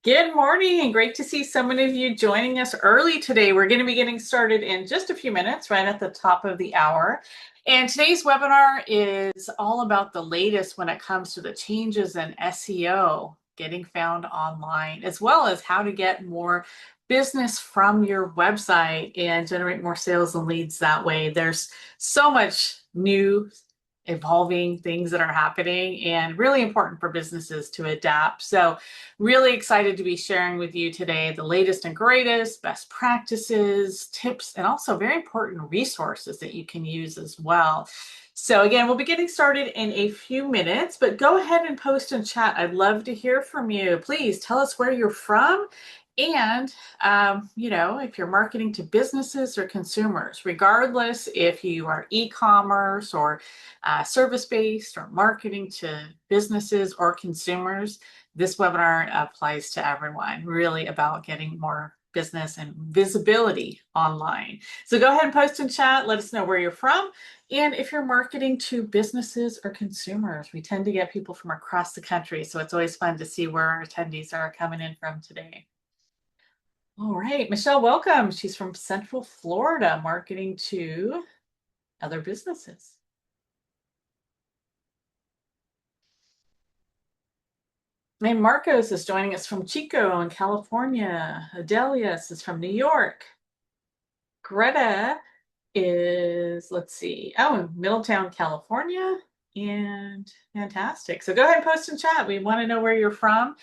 Good morning, and great to see so many of you joining us early today. We're going to be getting started in just a few minutes, right at the top of the hour. And today's webinar is all about the latest when it comes to the changes in SEO, getting found online, as well as how to get more business from your website and generate more sales and leads that way. There's so much new evolving things that are happening and really important for businesses to adapt. So really excited to be sharing with you today the latest and greatest best practices, tips, and also very important resources that you can use as well. So again, we'll be getting started in a few minutes, but go ahead and post in chat. I'd love to hear from you. Please tell us where you're from and, if you're marketing to businesses or consumers, regardless if you are e-commerce or service-based or marketing to businesses or consumers, this webinar applies to everyone, really about getting more business and visibility online. So go ahead and post in chat. Let us know where you're from. And if you're marketing to businesses or consumers, we tend to get people from across the country. So it's always fun to see where our attendees are coming in from today. All right, Michelle, welcome. She's from Central Florida, marketing to other businesses. And Marcos is joining us from Chico in California. Adelius is from New York. Greta is, let's see, in Middletown, California. And fantastic. So go ahead and post in chat. We want to know where you're from.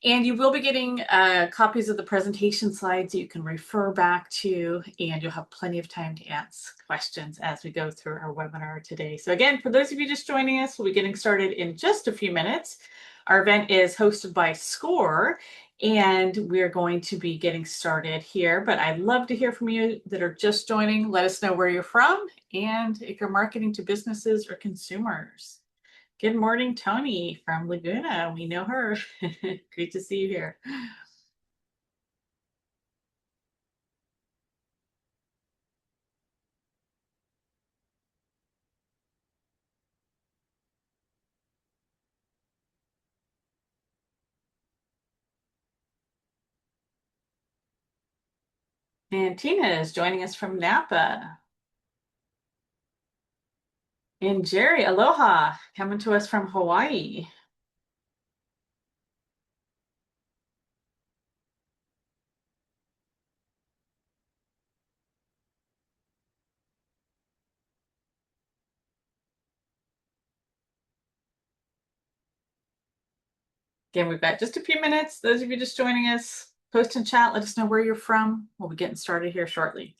And you will be getting copies of the presentation slides you can refer back to, and you'll have plenty of time to ask questions as we go through our webinar today. So again, for those of you just joining us, we'll be getting started in just a few minutes. Our event is hosted by SCORE, and we're going to be getting started here, but I'd love to hear from you that are just joining. Let us know where you're from and if you're marketing to businesses or consumers. Good morning, Tony from Laguna. We know her. Great to see you here. And Tina is joining us from Napa. And Jerry, aloha, coming to us from Hawaii. Again, we've got just a few minutes. Those of you just joining us, post in chat, let us know where you're from. We'll be getting started here shortly.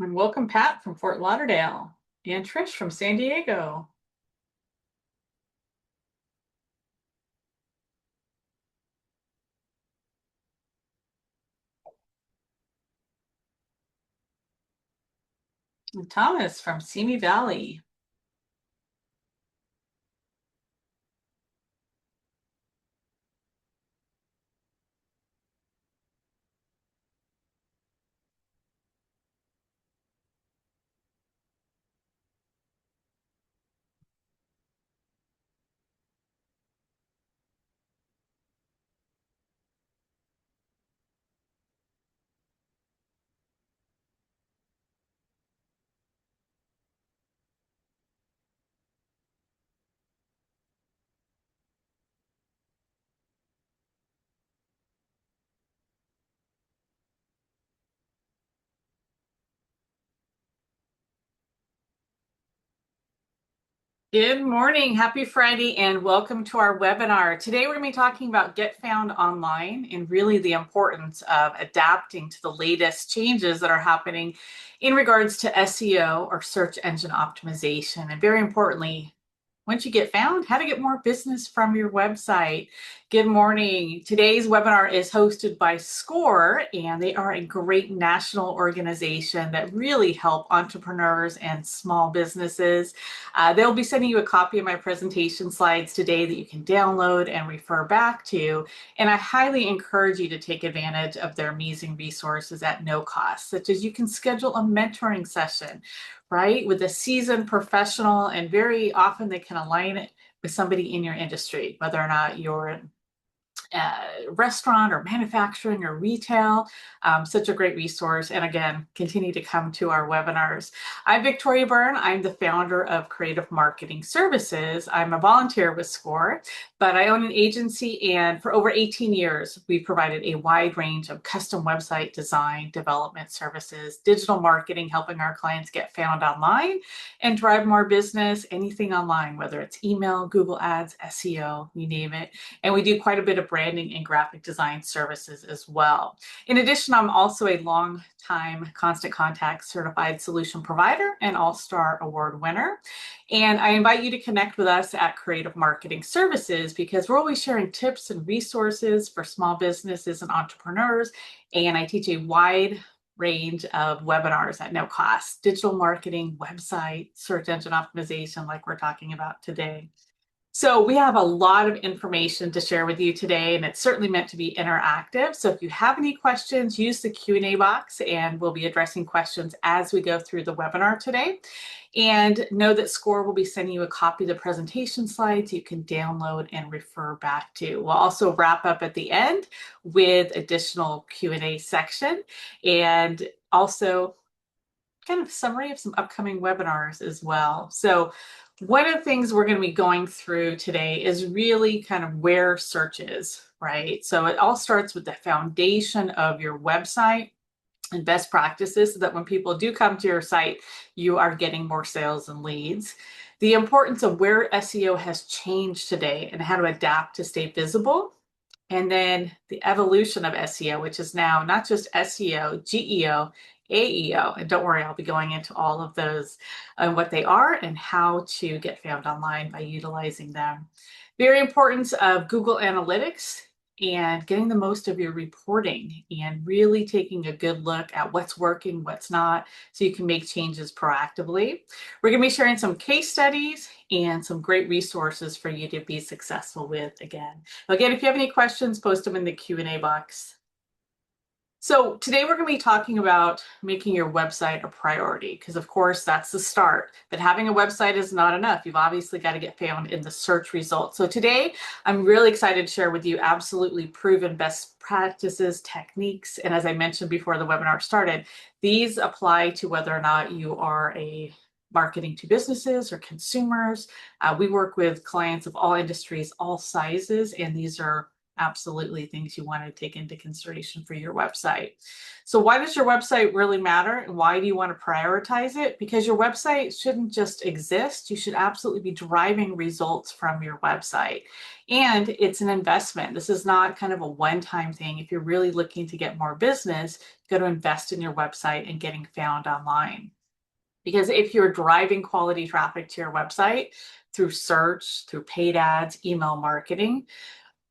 And welcome Pat from Fort Lauderdale and Trish from San Diego. And Thomas from Simi Valley. Good morning, happy Friday, and welcome to our webinar. Today we're going to be talking about Get Found Online and really the importance of adapting to the latest changes that are happening in regards to SEO or search engine optimization. And very importantly, once you get found, how to get more business from your website. Good morning. Today's webinar is hosted by SCORE, and they are a great national organization that really help entrepreneurs and small businesses. They'll be sending you a copy of my presentation slides today that you can download and refer back to. And I highly encourage you to take advantage of their amazing resources at no cost, such as you can schedule a mentoring session, right, with a seasoned professional, and very often they can align it with somebody in your industry, whether or not you're restaurant or manufacturing or retail. Such a great resource. And again, continue to come to our webinars. I'm Victoria Byrne. I'm the founder of Creative Marketing Services. I'm a volunteer with SCORE, but I own an agency, and for over 18 years, we've provided a wide range of custom website design, development services, digital marketing, helping our clients get found online and drive more business, anything online, whether it's email, Google Ads, SEO, you name it. And we do quite a bit of branding and graphic design services as well. In addition, I'm also a long-time Constant Contact certified solution provider and All-Star Award winner. And I invite you to connect with us at Creative Marketing Services, because we're always sharing tips and resources for small businesses and entrepreneurs. And I teach a wide range of webinars at no cost: digital marketing, website, search engine optimization, like we're talking about today. So we have a lot of information to share with you today, and it's certainly meant to be interactive. So if you have any questions, use the Q&A box, and we'll be addressing questions as we go through the webinar today. And know that SCORE will be sending you a copy of the presentation slides you can download and refer back to. We'll also wrap up at the end with additional Q&A section, and also kind of summary of some upcoming webinars as well. So one of the things we're going to be going through today is really kind of where search is, right? So it all starts with the foundation of your website and best practices, so that when people do come to your site, you are getting more sales and leads. The importance of where SEO has changed today and how to adapt to stay visible. And then the evolution of SEO, which is now not just SEO, GEO, AEO. And don't worry, I'll be going into all of those and what they are and how to get found online by utilizing them. Very important of Google Analytics and getting the most of your reporting and really taking a good look at what's working, what's not, so you can make changes proactively. We're going to be sharing some case studies and some great resources for you to be successful with again. Again, if you have any questions, post them in the Q&A box. So today we're going to be talking about making your website a priority, because of course that's the start, but having a website is not enough. You've obviously got to get found in the search results. So today I'm really excited to share with you absolutely proven best practices, techniques, and as I mentioned before the webinar started, these apply to whether or not you are a marketing to businesses or consumers. We work with clients of all industries, all sizes, and these are absolutely things you want to take into consideration for your website. So why does your website really matter, and why do you want to prioritize it? Because your website shouldn't just exist. You should absolutely be deriving results from your website. And it's an investment. This is not kind of a one-time thing. If you're really looking to get more business, you got to invest in your website and getting found online. Because if you're driving quality traffic to your website through search, through paid ads, email marketing,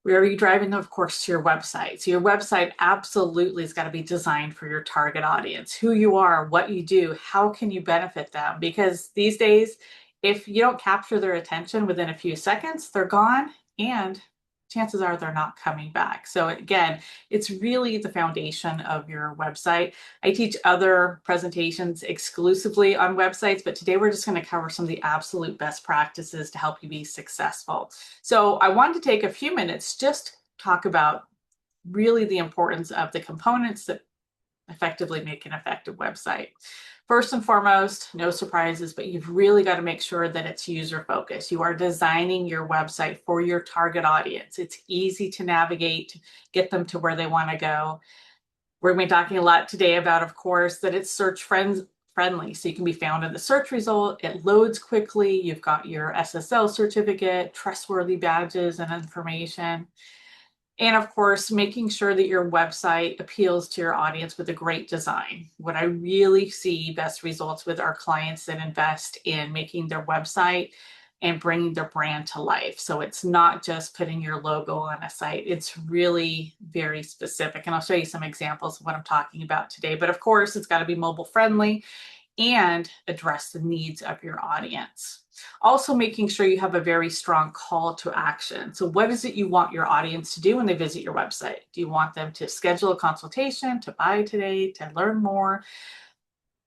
where are you driving them? Of course, to your website. So your website absolutely has got to be designed for your target audience, who you are, what you do, how can you benefit them? Because these days, if you don't capture their attention within a few seconds, they're gone, and chances are they're not coming back. So again, it's really the foundation of your website. I teach other presentations exclusively on websites, but today we're just going to cover some of the absolute best practices to help you be successful. So I wanted to take a few minutes just talk about really the importance of the components that effectively make an effective website. First and foremost, no surprises, but you've really got to make sure that it's user focused. You are designing your website for your target audience. It's easy to navigate, get them to where they want to go. We're going to be talking a lot today about, of course, that it's search friendly. So you can be found in the search result. It loads quickly. You've got your SSL certificate, trustworthy badges and information. And of course, making sure that your website appeals to your audience with a great design. What I really see best results with our clients that invest in making their website and bringing their brand to life. So it's not just putting your logo on a site. It's really very specific. And I'll show you some examples of what I'm talking about today. But of course, it's got to be mobile friendly and address the needs of your audience. Also making sure you have a very strong call to action. So what is it you want your audience to do when they visit your website? Do you want them to schedule a consultation, to buy today, to learn more?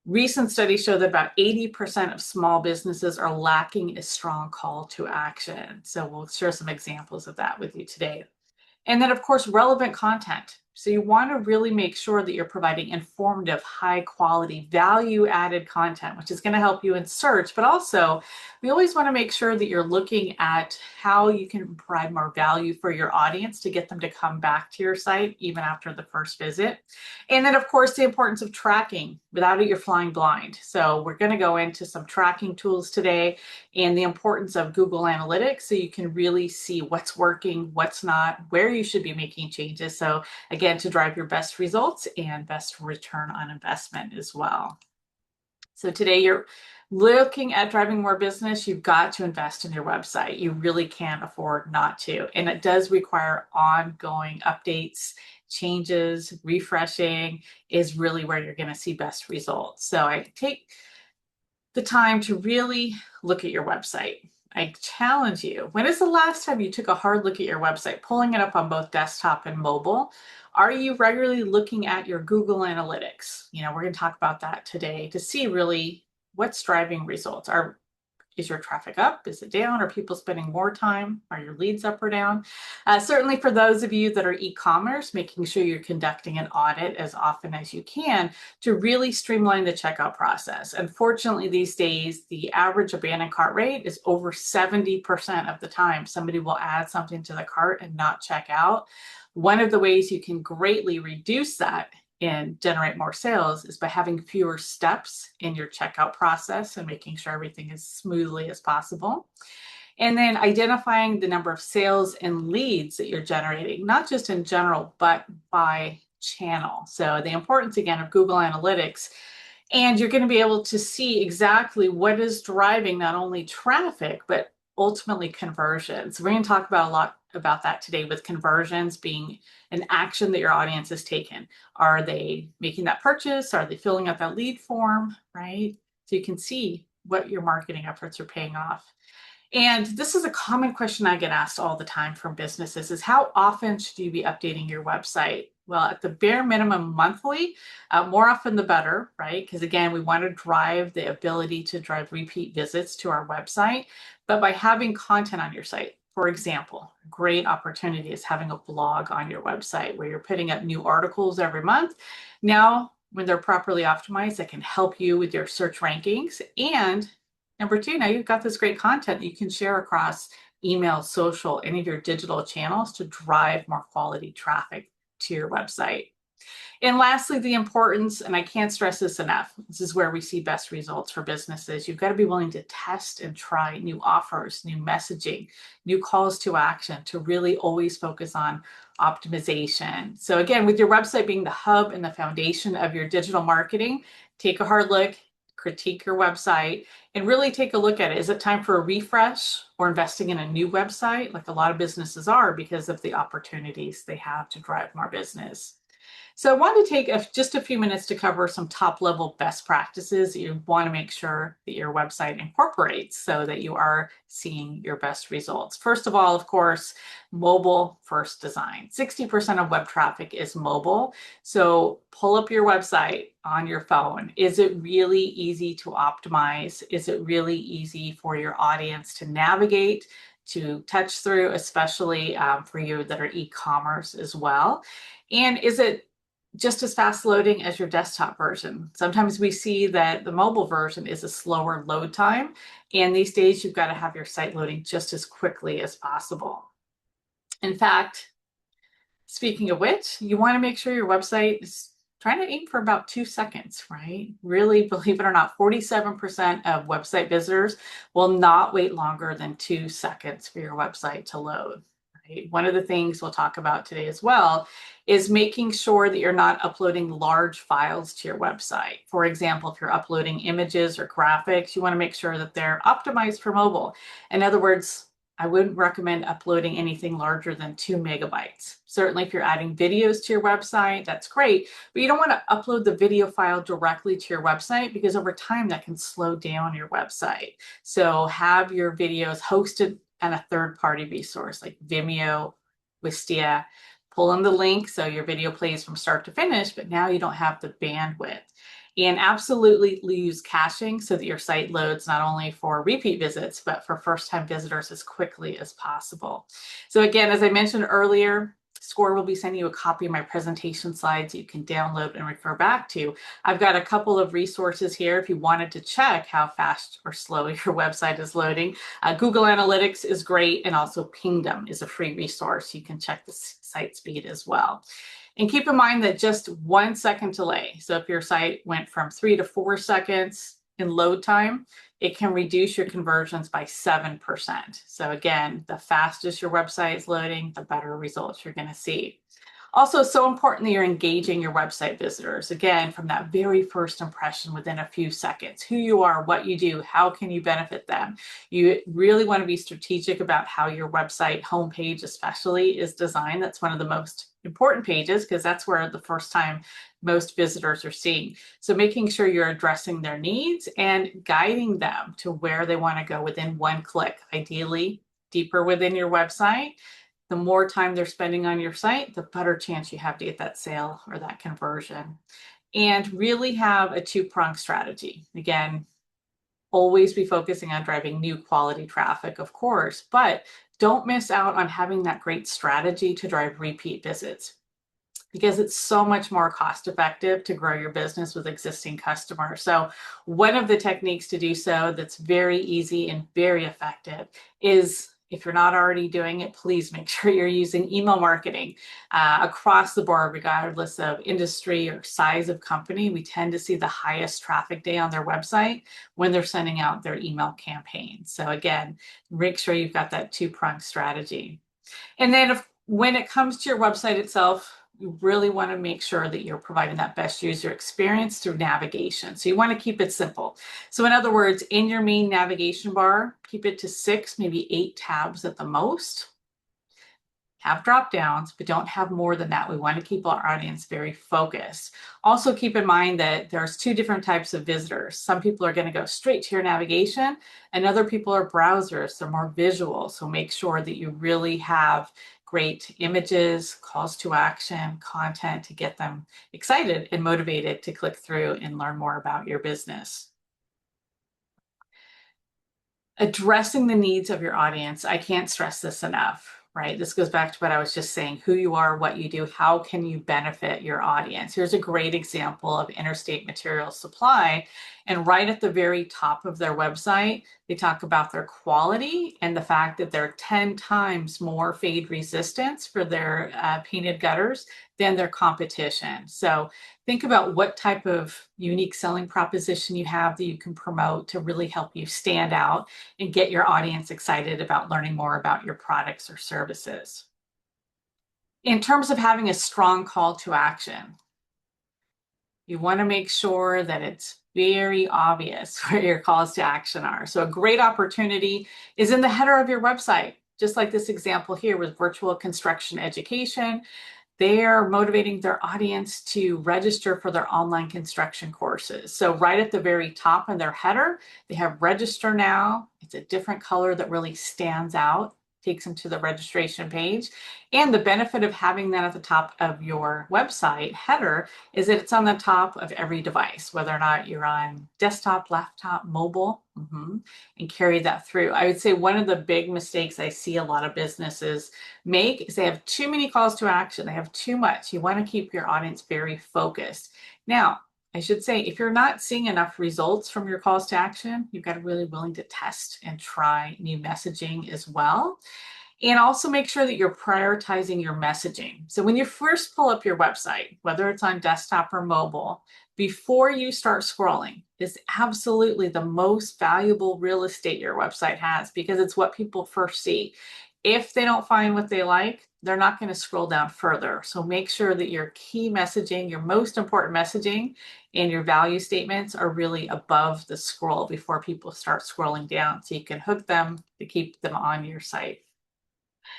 Recent studies show that about 80% of small businesses are lacking a strong call to action. So we'll share some examples of that with you today. And then, of course, relevant content. So you want to really make sure that you're providing informative, high quality, value added content, which is going to help you in search. But also, we always want to make sure that you're looking at how you can provide more value for your audience to get them to come back to your site even after the first visit. And then, of course, the importance of tracking. Without it, you're flying blind. So we're going to go into some tracking tools today and the importance of Google Analytics so you can really see what's working, what's not, where you should be making changes. So again, to drive your best results and best return on investment as well. So today you're looking at driving more business, you've got to invest in your website. You really can't afford not to. And it does require ongoing updates, changes, refreshing is really where you're going to see best results. So I take the time to really look at your website. I challenge you, when is the last time you took a hard look at your website, pulling it up on both desktop and mobile? Are you regularly looking at your Google Analytics? We're going to talk about that today to see really what's driving results. Is your traffic up? Is it down? Are people spending more time? Are your leads up or down? Certainly for those of you that are e-commerce, making sure you're conducting an audit as often as you can to really streamline the checkout process. Unfortunately, these days, the average abandoned cart rate is over 70% of the time. Somebody will add something to the cart and not check out. One of the ways you can greatly reduce that and generate more sales is by having fewer steps in your checkout process and making sure everything is smoothly as possible. And then identifying the number of sales and leads that you're generating, not just in general, but by channel. So the importance again of Google Analytics, and you're going to be able to see exactly what is driving not only traffic, but ultimately conversions. We're going to talk about a lot about that today, with conversions being an action that your audience has taken. Are they making that purchase? Are they filling out that lead form, right? So you can see what your marketing efforts are paying off. And this is a common question I get asked all the time from businesses is how often should you be updating your website? Well, at the bare minimum monthly, more often the better, right? Because again, we want to drive the ability to drive repeat visits to our website. But by having content on your site, for example, a great opportunity is having a blog on your website where you're putting up new articles every month. Now, when they're properly optimized, that can help you with your search rankings. And number two, now you've got this great content you can share across email, social, any of your digital channels to drive more quality traffic to your website. And lastly, the importance, and I can't stress this enough, this is where we see best results for businesses. You've got to be willing to test and try new offers, new messaging, new calls to action to really always focus on optimization. So again, with your website being the hub and the foundation of your digital marketing, take a hard look, critique your website, and really take a look at it. Is it time for a refresh or investing in a new website, like a lot of businesses are because of the opportunities they have to drive more business? So I want to take just a few minutes to cover some top-level best practices that you want to make sure that your website incorporates so that you are seeing your best results. First of all, of course, mobile-first design. 60% of web traffic is mobile. So pull up your website on your phone. Is it really easy to optimize? Is it really easy for your audience to navigate, to touch through, especially for you that are e-commerce as well? And is it just as fast loading as your desktop version? Sometimes we see that the mobile version is a slower load time, and these days you've got to have your site loading just as quickly as possible. In fact, speaking of which, you want to make sure your website is trying to aim for about 2 seconds, right? Really, believe it or not, 47% of website visitors will not wait longer than 2 seconds for your website to load. right? One of the things we'll talk about today as well is making sure that you're not uploading large files to your website. For example, if you're uploading images or graphics, you want to make sure that they're optimized for mobile. In other words, I wouldn't recommend uploading anything larger than 2 megabytes. Certainly, if you're adding videos to your website, that's great, but you don't want to upload the video file directly to your website because over time that can slow down your website. So have your videos hosted on a third-party resource like Vimeo, Wistia. Pull in the link so your video plays from start to finish, but now you don't have the bandwidth. And absolutely use caching so that your site loads not only for repeat visits, but for first-time visitors as quickly as possible. So again, as I mentioned earlier, SCORE will be sending you a copy of my presentation slides you can download and refer back to. I've got a couple of resources here if you wanted to check how fast or slow your website is loading. Google Analytics is great, and also Pingdom is a free resource. You can check the site speed as well. And keep in mind that just 1 second delay, so if your site went from 3 to 4 seconds in load time, it can reduce your conversions by 7%. So again, the fastest your website is loading, the better results you're going to see. Also, so important that you're engaging your website visitors. Again, from that very first impression within a few seconds, who you are, what you do, how can you benefit them? You really want to be strategic about how your website homepage especially is designed. That's one of the most important pages because that's where the first time most visitors are seeing. So making sure you're addressing their needs and guiding them to where they want to go within one click, ideally deeper within your website. The more time they're spending on your site, the better chance you have to get that sale or that conversion. And really have a two-pronged strategy. Again, always be focusing on driving new quality traffic, of course, but don't miss out on having that great strategy to drive repeat visits because it's so much more cost effective to grow your business with existing customers. So one of the techniques to do so that's very easy and very effective is, if you're not already doing it, please make sure you're using email marketing across the board, regardless of industry or size of company. We tend to see the highest traffic day on their website when they're sending out their email campaign. So again, make sure you've got that two-pronged strategy. And then when it comes to your website itself, you really want to make sure that you're providing that best user experience through navigation. So you want to keep it simple. So in other words, in your main navigation bar, keep it to 6, maybe 8 tabs at the most. Have drop downs, but don't have more than that. We want to keep our audience very focused. Also keep in mind that there's 2 different types of visitors. Some people are going to go straight to your navigation, and other people are browsers. They're more visual. So make sure that you really have great images, calls to action, content to get them excited and motivated to click through and learn more about your business. Addressing the needs of your audience, I can't stress this enough. Right? This goes back to what I was just saying, who you are, what you do, how can you benefit your audience? Here's a great example of Interstate Materials Supply. And right at the very top of their website, they talk about their quality and the fact that they're 10 times more fade resistance for their painted gutters than their competition. So think about what type of unique selling proposition you have that you can promote to really help you stand out and get your audience excited about learning more about your products or services. In terms of having a strong call to action, you want to make sure that it's very obvious where your calls to action are. So a great opportunity is in the header of your website, just like this example here with Virtual Construction Education. They are motivating their audience to register for their online construction courses. So right at the very top in their header, they have register now. It's a different color that really stands out, takes them to the registration page. And the benefit of having that at the top of your website header is that it's on the top of every device, whether or not you're on desktop, laptop, mobile, and carry that through. I would say one of the big mistakes I see a lot of businesses make is they have too many calls to action. They have too much. You want to keep your audience very focused. Now, I should say, if you're not seeing enough results from your calls to action, you've got to be really willing to test and try new messaging as well. And also make sure that you're prioritizing your messaging. So when you first pull up your website, whether it's on desktop or mobile, before you start scrolling is absolutely the most valuable real estate your website has because it's what people first see. If they don't find what they like, they're not going to scroll down further. So make sure that your key messaging, your most important messaging, and your value statements are really above the scroll before people start scrolling down, so you can hook them to keep them on your site.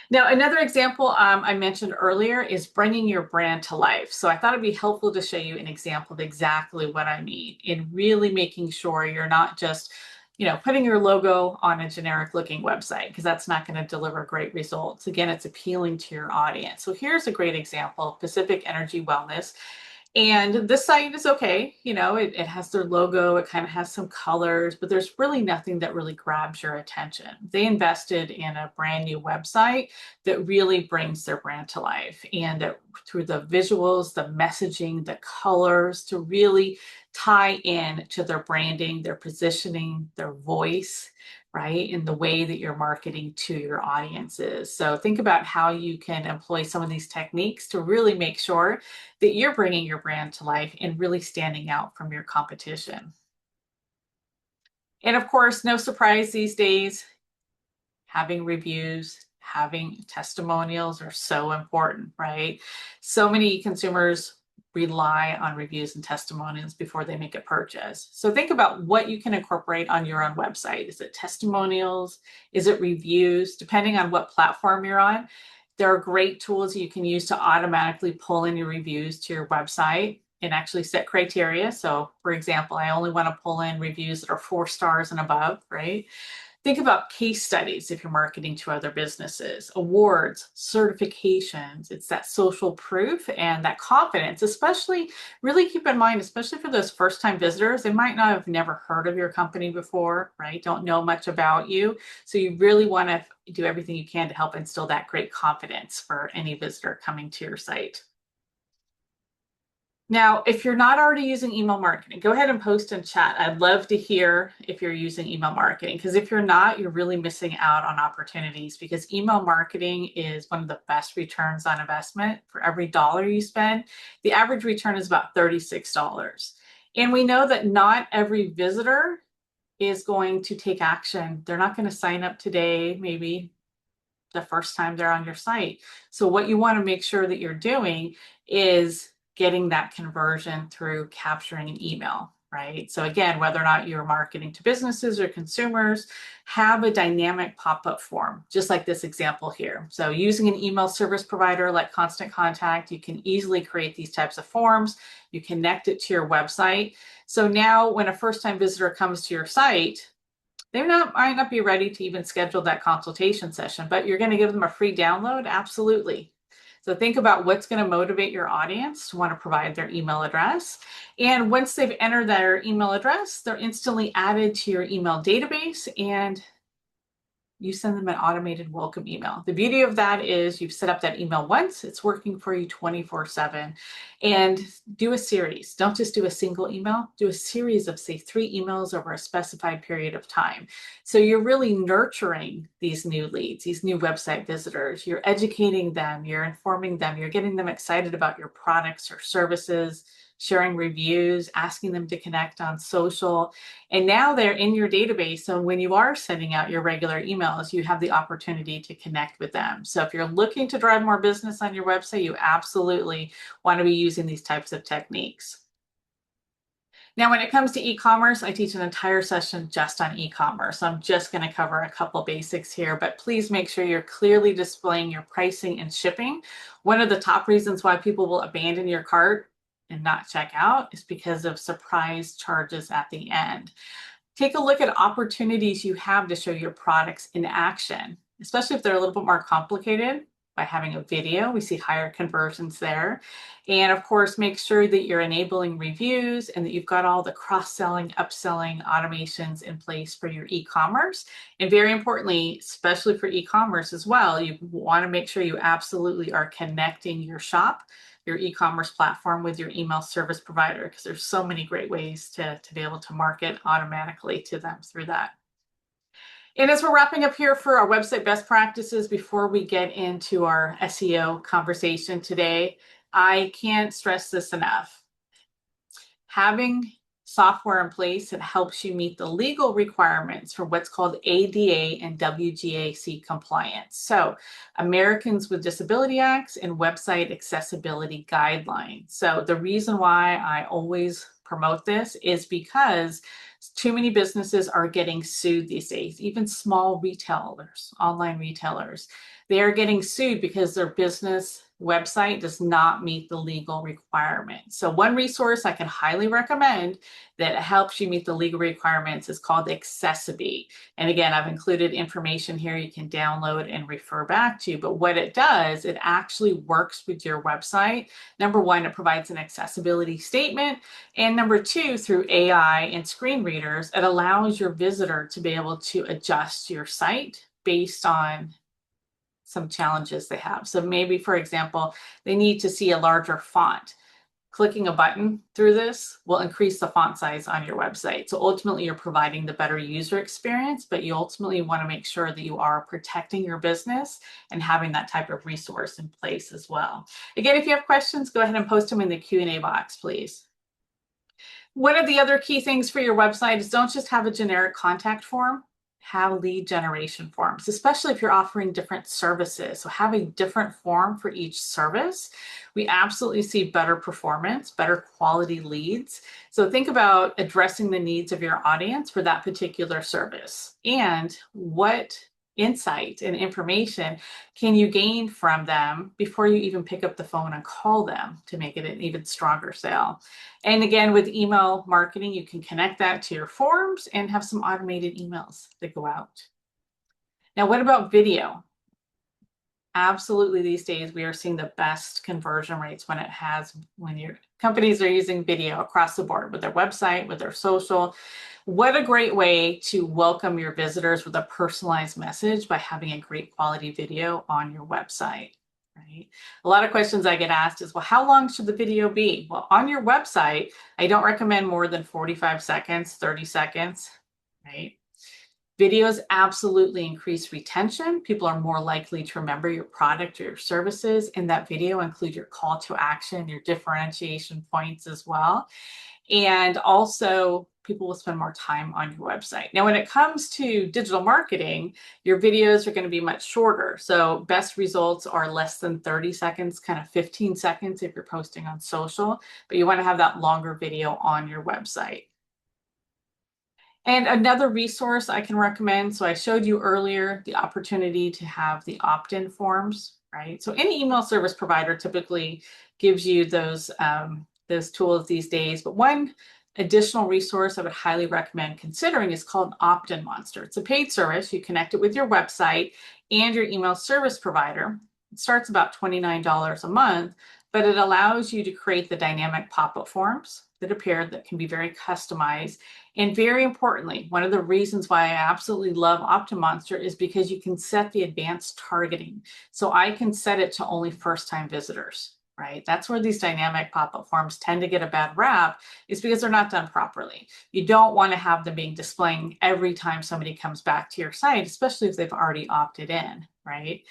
Now, another example I mentioned earlier is bringing your brand to life. So I thought it'd be helpful to show you an example of exactly what I mean in really making sure you're not just, putting your logo on a generic looking website, because that's not going to deliver great results. Again, it's appealing to your audience. So here's a great example, Pacific Energy Wellness. And this site is okay. It has their logo, it kind of has some colors, but there's really nothing that really grabs your attention. They invested in a brand new website that really brings their brand to life. And through the visuals, the messaging, the colors, to really tie in to their branding, their positioning, their voice, right? In the way that you're marketing to your audiences. So think about how you can employ some of these techniques to really make sure that you're bringing your brand to life and really standing out from your competition. And of course, no surprise these days, having reviews, having testimonials are so important, right? So many consumers rely on reviews and testimonials before they make a purchase. So think about what you can incorporate on your own website. Is it testimonials? Is it reviews? Depending on what platform you're on, there are great tools you can use to automatically pull in your reviews to your website and actually set criteria. So for example, I only want to pull in reviews that are 4 stars and above, right? Think about case studies if you're marketing to other businesses, awards, certifications. It's that social proof and that confidence, especially really keep in mind, especially for those first-time visitors, they might not have never heard of your company before, right? Don't know much about you. So you really want to do everything you can to help instill that great confidence for any visitor coming to your site. Now, if you're not already using email marketing, go ahead and post in chat. I'd love to hear if you're using email marketing, because if you're not, you're really missing out on opportunities, because email marketing is one of the best returns on investment. For every dollar you spend, the average return is about $36. And we know that not every visitor is going to take action. They're not going to sign up today, maybe the first time they're on your site. So what you want to make sure that you're doing is getting that conversion through capturing an email, right? So again, whether or not you're marketing to businesses or consumers, have a dynamic pop-up form, just like this example here. So using an email service provider like Constant Contact, you can easily create these types of forms. You connect it to your website. So now when a first-time visitor comes to your site, might not be ready to even schedule that consultation session, but you're going to give them a free download? Absolutely. So think about what's going to motivate your audience to want to provide their email address. And once they've entered their email address, they're instantly added to your email database, and you send them an automated welcome email. The beauty of that is you've set up that email once, it's working for you 24/7. And do a series. Don't just do a single email, do a series of, say, 3 emails over a specified period of time. So you're really nurturing these new leads, these new website visitors. You're educating them, you're informing them, you're getting them excited about your products or services, sharing reviews, asking them to connect on social. And now they're in your database. So when you are sending out your regular emails, you have the opportunity to connect with them. So if you're looking to drive more business on your website, you absolutely want to be using these types of techniques. Now, when it comes to e-commerce, I teach an entire session just on e-commerce. So I'm just going to cover a couple basics here, but please make sure you're clearly displaying your pricing and shipping. One of the top reasons why people will abandon your cart and not check out is because of surprise charges at the end. Take a look at opportunities you have to show your products in action, especially if they're a little bit more complicated. By having a video, we see higher conversions there. And of course, make sure that you're enabling reviews and that you've got all the cross-selling, upselling automations in place for your e-commerce. And very importantly, especially for e-commerce as well, you want to make sure you absolutely are connecting your shop, your e-commerce platform, with your email service provider, because there's so many great ways to be able to market automatically to them through that. And as we're wrapping up here for our website best practices, before we get into our SEO conversation today, I can't stress this enough. Having software in place that helps you meet the legal requirements for what's called ADA and WGAC compliance. So Americans with Disability Acts and Website Accessibility Guidelines. So the reason why I always promote this is because too many businesses are getting sued these days, even small retailers, online retailers. They are getting sued because their business website does not meet the legal requirements. So one resource I can highly recommend that helps you meet the legal requirements is called Accessibility. And again, I've included information here you can download and refer back to. But what it does, it actually works with your website. Number one, it provides an accessibility statement. And number two, through AI and screen readers, it allows your visitor to be able to adjust your site based on some challenges they have. So maybe, for example, they need to see a larger font. Clicking a button through this will increase the font size on your website. So ultimately, you're providing the better user experience, but you ultimately want to make sure that you are protecting your business and having that type of resource in place as well. Again, if you have questions, go ahead and post them in the Q&A box, please. One of the other key things for your website is don't just have a generic contact form. Have lead generation forms, especially if you're offering different services. So have a different form for each service. We absolutely see better performance, better quality leads. So think about addressing the needs of your audience for that particular service and what insight and information can you gain from them before you even pick up the phone and call them to make it an even stronger sale. And again, with email marketing, you can connect that to your forms and have some automated emails that go out. Now, what about video? Absolutely, these days we are seeing the best conversion rates when your companies are using video across the board with their website, with their social. What a great way to welcome your visitors with a personalized message by having a great quality video on your website. Right? A lot of questions I get asked is, well, how long should the video be? Well, on your website, I don't recommend more than 45 seconds, 30 seconds, right? Videos absolutely increase retention. People are more likely to remember your product or your services. In that video, include your call to action, your differentiation points as well. And also, people will spend more time on your website. Now, when it comes to digital marketing, your videos are going to be much shorter. So best results are less than 30 seconds, kind of 15 seconds if you're posting on social, but you want to have that longer video on your website. And another resource I can recommend, so I showed you earlier the opportunity to have the opt-in forms, right? So any email service provider typically gives you those tools these days, but one additional resource I would highly recommend considering is called Opt-in Monster. It's a paid service. You connect it with your website and your email service provider. It starts about $29 a month, but it allows you to create the dynamic pop-up forms that appear that can be very customized. And very importantly, one of the reasons why I absolutely love Opt-in Monster is because you can set the advanced targeting. So I can set it to only first-time visitors, right? That's where these dynamic pop-up forms tend to get a bad rap, is because they're not done properly. You don't want to have them being displaying every time somebody comes back to your site, especially if they've already opted in, right?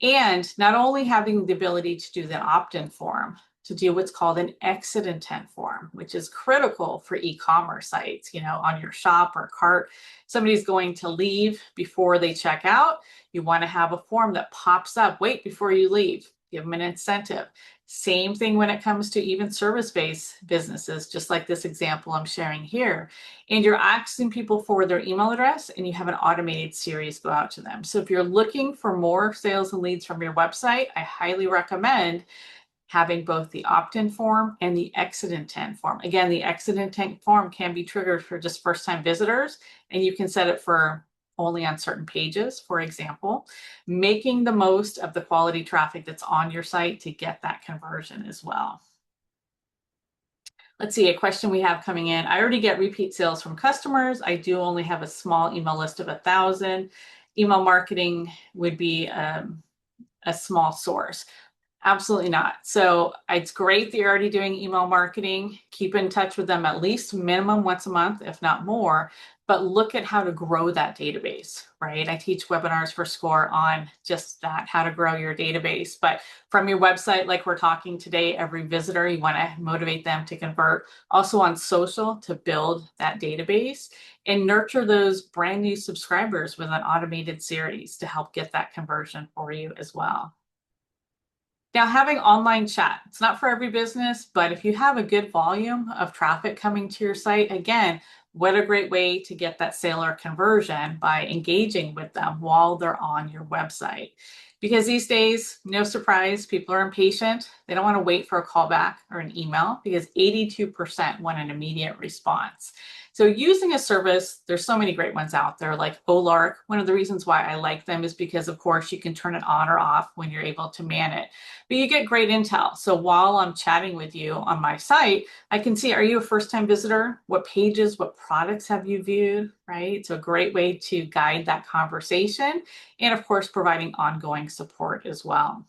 And not only having the ability to do the opt-in form, to do what's called an exit intent form, which is critical for e-commerce sites. You know, on your shop or cart, somebody's going to leave before they check out. You want to have a form that pops up, wait before you leave, give them an incentive. Same thing when it comes to even service-based businesses, just like this example I'm sharing here. And you're asking people for their email address and you have an automated series go out to them. So if you're looking for more sales and leads from your website, I highly recommend having both the opt-in form and the exit intent form. Again, the exit intent form can be triggered for just first-time visitors, and you can set it for only on certain pages, for example, making the most of the quality traffic that's on your site to get that conversion as well. Let's see, a question we have coming in. I already get repeat sales from customers. I do only have a small email list of 1,000. Email marketing would be a small source. Absolutely not. So it's great that you're already doing email marketing. Keep in touch with them at least minimum once a month, if not more. But look at how to grow that database, right? I teach webinars for SCORE on just that, how to grow your database. But from your website, like we're talking today, every visitor, you want to motivate them to convert. Also on social to build that database and nurture those brand new subscribers with an automated series to help get that conversion for you as well. Now, having online chat, it's not for every business, but if you have a good volume of traffic coming to your site, again, what a great way to get that sale or conversion by engaging with them while they're on your website. Because these days, no surprise, people are impatient. They don't want to wait for a callback or an email because 82% want an immediate response. So using a service, there's so many great ones out there like Olark. One of the reasons why I like them is because, of course, you can turn it on or off when you're able to man it. But you get great intel. So while I'm chatting with you on my site, I can see, are you a first-time visitor? What pages, what products have you viewed, right? So a great way to guide that conversation and of course, providing ongoing support as well.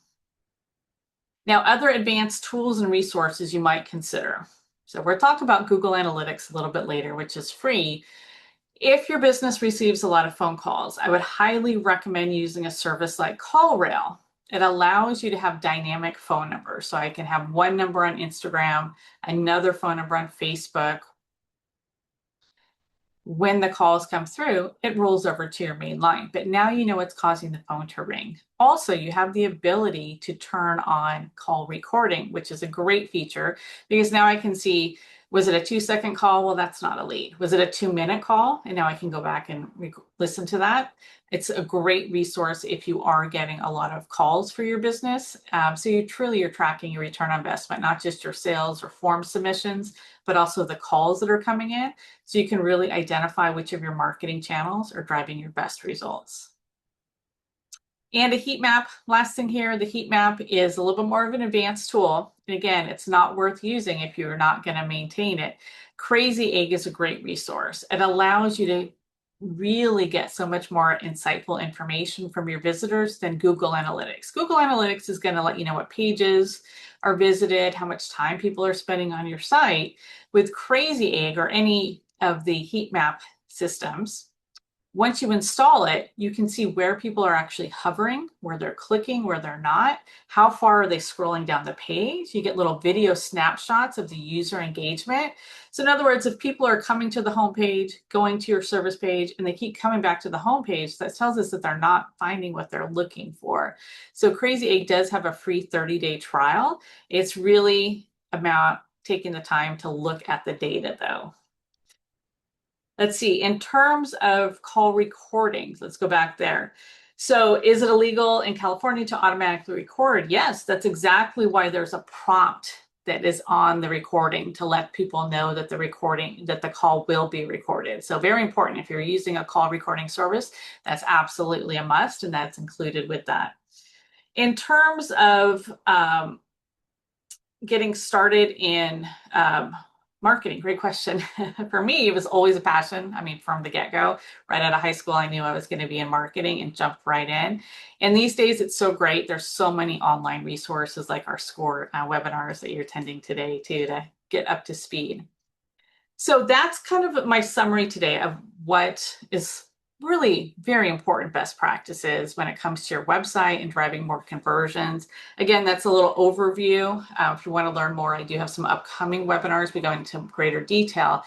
Now, other advanced tools and resources you might consider. So we're talking about Google Analytics a little bit later, which is free. If your business receives a lot of phone calls, I would highly recommend using a service like CallRail. It allows you to have dynamic phone numbers. So I can have one number on Instagram, another phone number on Facebook. When the calls come through, it rolls over to your main line. But now you know what's causing the phone to ring. Also, you have the ability to turn on call recording, which is a great feature because now I can see, was it a 2-second call? Well, that's not a lead. Was it a 2-minute call? And now I can go back and listen to that. It's a great resource if you are getting a lot of calls for your business. So you truly are tracking your return on investment, not just your sales or form submissions, but also the calls that are coming in. So you can really identify which of your marketing channels are driving your best results. And a heat map, last thing here, the heat map is a little bit more of an advanced tool. And again, it's not worth using if you're not going to maintain it. Crazy Egg is a great resource. It allows you to really get so much more insightful information from your visitors than Google Analytics. Google Analytics is going to let you know what pages are visited, how much time people are spending on your site. With Crazy Egg or any of the heat map systems, once you install it, you can see where people are actually hovering, where they're clicking, where they're not, how far are they scrolling down the page. You get little video snapshots of the user engagement. So in other words, if people are coming to the homepage, going to your service page, and they keep coming back to the homepage, that tells us that they're not finding what they're looking for. So Crazy Egg does have a free 30-day trial. It's really about taking the time to look at the data though. Let's see, in terms of call recordings, let's go back there. So is it illegal in California to automatically record? Yes, that's exactly why there's a prompt that is on the recording to let people know that the call will be recorded. So very important. If you're using a call recording service, that's absolutely a must, and that's included with that. In terms of getting started in marketing, great question. For me, it was always a passion. I mean, from the get-go, right out of high school, I knew I was going to be in marketing and jumped right in. And these days, it's so great. There's so many online resources like our SCORE webinars that you're attending today too to get up to speed. So that's kind of my summary today of what is really very important best practices when it comes to your website and driving more conversions. Again, that's a little overview. If you want to learn more, I do have some upcoming webinars. We go into greater detail.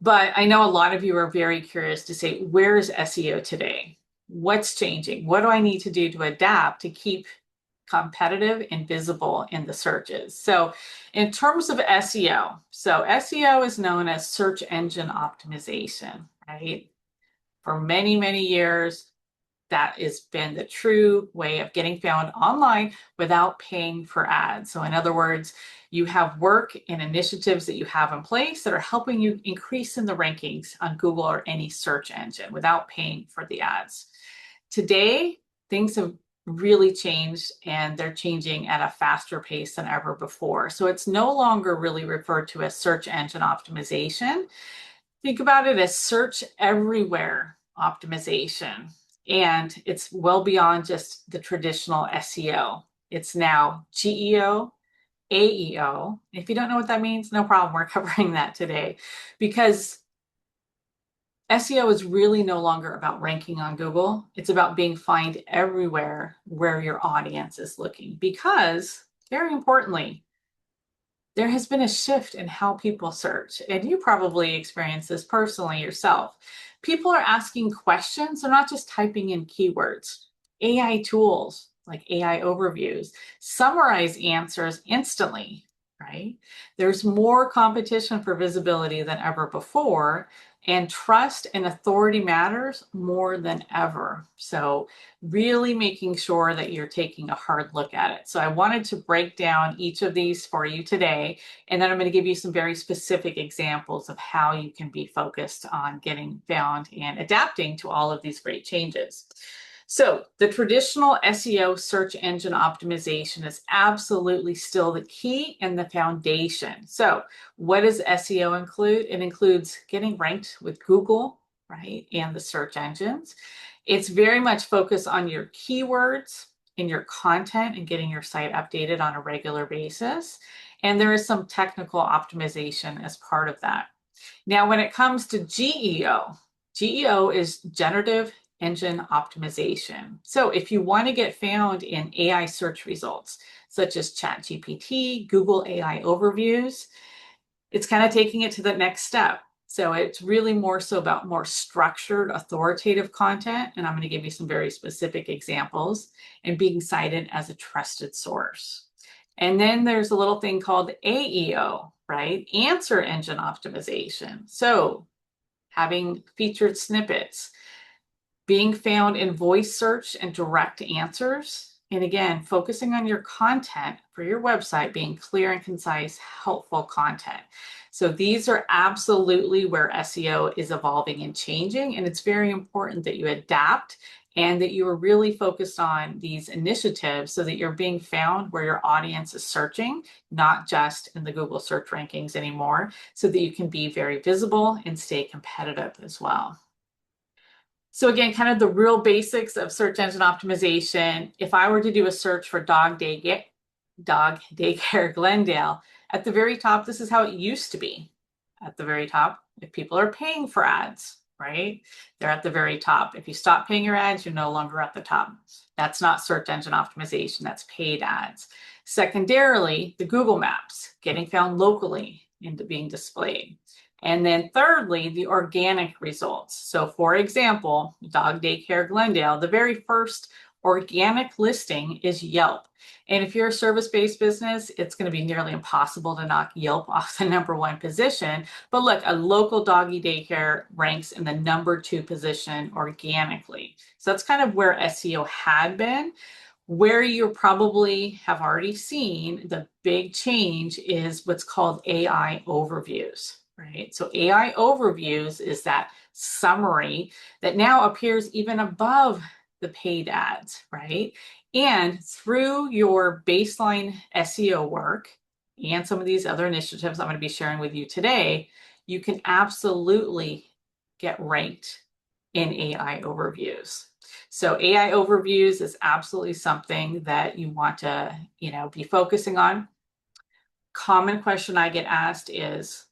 But I know a lot of you are very curious to say, where's SEO today? What's changing? What do I need to do to adapt to keep competitive and visible in the searches? So in terms of SEO, so SEO is known as search engine optimization, right? For many, many years, that has been the true way of getting found online without paying for ads. So in other words, you have work and initiatives that you have in place that are helping you increase in the rankings on Google or any search engine without paying for the ads. Today, things have really changed, and they're changing at a faster pace than ever before. So it's no longer really referred to as search engine optimization. Think about it as search everywhere optimization. And it's well beyond just the traditional SEO. It's now GEO, AEO. If you don't know what that means, no problem. We're covering that today because SEO is really no longer about ranking on Google. It's about being found everywhere where your audience is looking because, very importantly, there has been a shift in how people search, and you probably experienced this personally yourself. People are asking questions, they're not just typing in keywords. AI tools like AI overviews summarize answers instantly, right? There's more competition for visibility than ever before, and trust and authority matters more than ever. So really making sure that you're taking a hard look at it. So I wanted to break down each of these for you today, and then I'm going to give you some very specific examples of how you can be focused on getting found and adapting to all of these great changes. So the traditional SEO search engine optimization is absolutely still the key and the foundation. So what does SEO include? It includes getting ranked with Google, right, and the search engines. It's very much focused on your keywords in your content and getting your site updated on a regular basis. And there is some technical optimization as part of that. Now, when it comes to GEO, GEO is generative engine optimization. So if you want to get found in AI search results, such as ChatGPT, Google AI overviews, it's kind of taking it to the next step. So it's really more so about more structured, authoritative content. And I'm going to give you some very specific examples and being cited as a trusted source. And then there's a little thing called AEO, right? Answer engine optimization. So having featured snippets, being found in voice search and direct answers. And again, focusing on your content for your website, being clear and concise, helpful content. So these are absolutely where SEO is evolving and changing. And it's very important that you adapt and that you are really focused on these initiatives so that you're being found where your audience is searching, not just in the Google search rankings anymore, so that you can be very visible and stay competitive as well. So again, kind of the real basics of search engine optimization. If I were to do a search for dog daycare Glendale, at the very top, this is how it used to be. At the very top, if people are paying for ads, right? They're at the very top. If you stop paying your ads, you're no longer at the top. That's not search engine optimization, that's paid ads. Secondarily, the Google Maps, getting found locally and being displayed. And then thirdly, the organic results. So for example, Dog Daycare Glendale, the very first organic listing is Yelp. And if you're a service-based business, it's going to be nearly impossible to knock Yelp off the #1 position. But look, a local doggy daycare ranks in the #2 position organically. So that's kind of where SEO had been. Where you probably have already seen the big change is what's called AI overviews, right? So AI overviews is that summary that now appears even above the paid ads, right? And through your baseline SEO work and some of these other initiatives I'm going to be sharing with you today, you can absolutely get ranked in AI overviews. So AI overviews is absolutely something that you want to, be focusing on. Common question I get asked is,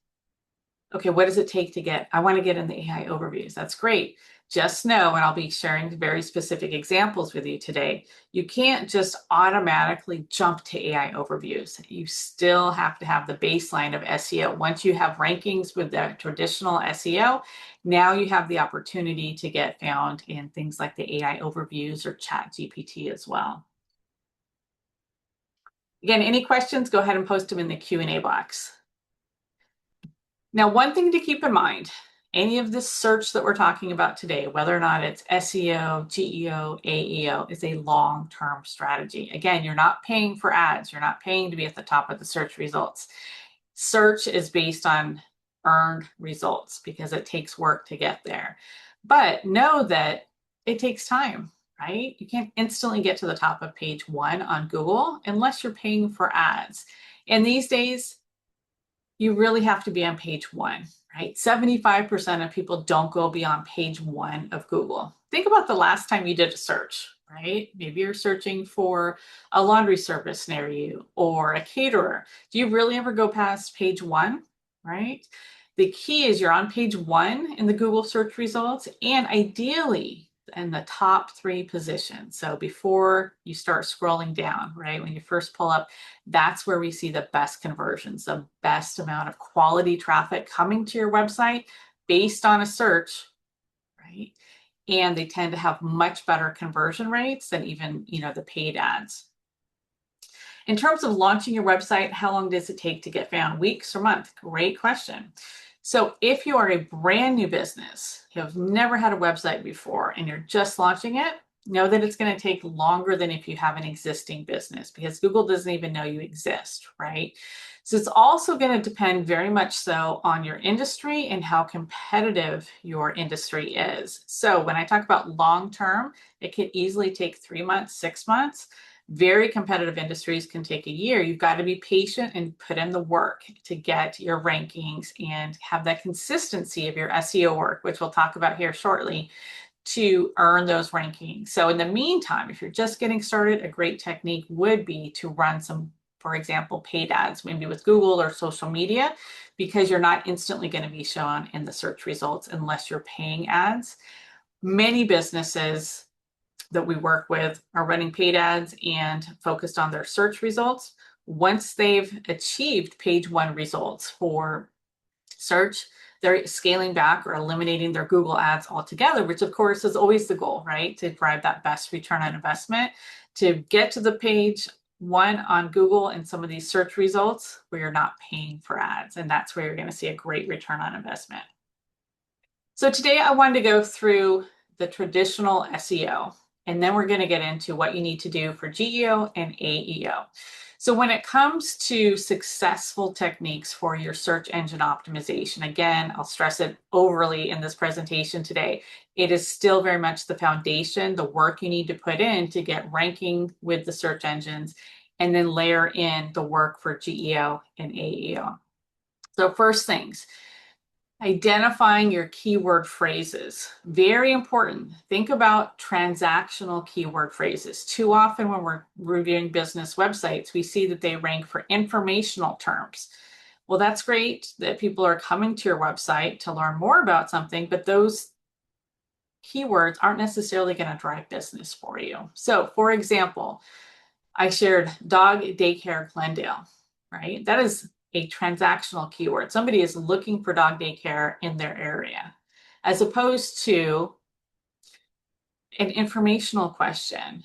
okay, what does it take to I want to get in the AI overviews? That's great. Just know, and I'll be sharing very specific examples with you today, you can't just automatically jump to AI overviews. You still have to have the baseline of SEO. Once you have rankings with the traditional SEO, now you have the opportunity to get found in things like the AI overviews or ChatGPT as well. Again, any questions, go ahead and post them in the Q&A box. Now, one thing to keep in mind, any of this search that we're talking about today, whether or not it's SEO, GEO, AEO, is a long-term strategy. Again, you're not paying for ads. You're not paying to be at the top of the search results. Search is based on earned results because it takes work to get there. But know that it takes time, right? You can't instantly get to the top of page 1 on Google unless you're paying for ads. And these days, you really have to be on page 1, right? 75% of people don't go beyond page 1 of Google. Think about the last time you did a search. right? Maybe you're searching for a laundry service near you or a caterer. Do you really ever go past page 1, right? The key is you're on page 1 in the Google search results, and ideally in the top 3 positions. So before you start scrolling down, right? When you first pull up, that's where we see the best conversions, the best amount of quality traffic coming to your website based on a search, right? And they tend to have much better conversion rates than even, the paid ads. In terms of launching your website, how long does it take to get found? Weeks or months? Great question. So if you are a brand new business, you have never had a website before, and you're just launching it, know that it's going to take longer than if you have an existing business, because Google doesn't even know you exist, right? So it's also going to depend very much so on your industry and how competitive your industry is. So when I talk about long term, it can easily take 3 months, 6 months. Very competitive industries can take a year. You've got to be patient and put in the work to get your rankings and have that consistency of your SEO work, which we'll talk about here shortly, to earn those rankings. So in the meantime, if you're just getting started, a great technique would be to run some, for example, paid ads, maybe with Google or social media, because you're not instantly going to be shown in the search results unless you're paying ads. Many businesses that we work with are running paid ads and focused on their search results. Once they've achieved page 1 results for search, they're scaling back or eliminating their Google ads altogether, which of course is always the goal, right? To drive that best return on investment, to get to the page 1 on Google and some of these search results where you're not paying for ads. And that's where you're going to see a great return on investment. So today I wanted to go through the traditional SEO, and then we're going to get into what you need to do for GEO and AEO. So when it comes to successful techniques for your search engine optimization, again, I'll stress it overly in this presentation today, it is still very much the foundation, the work you need to put in to get ranking with the search engines, and then layer in the work for GEO and AEO. So first things, identifying your keyword phrases. Very important. Think about transactional keyword phrases. Too often when we're reviewing business websites, we see that they rank for informational terms. Well, that's great that people are coming to your website to learn more about something, but those keywords aren't necessarily going to drive business for you. So, for example, I shared dog daycare Glendale, right? That is a transactional keyword. Somebody is looking for dog daycare in their area, as opposed to an informational question.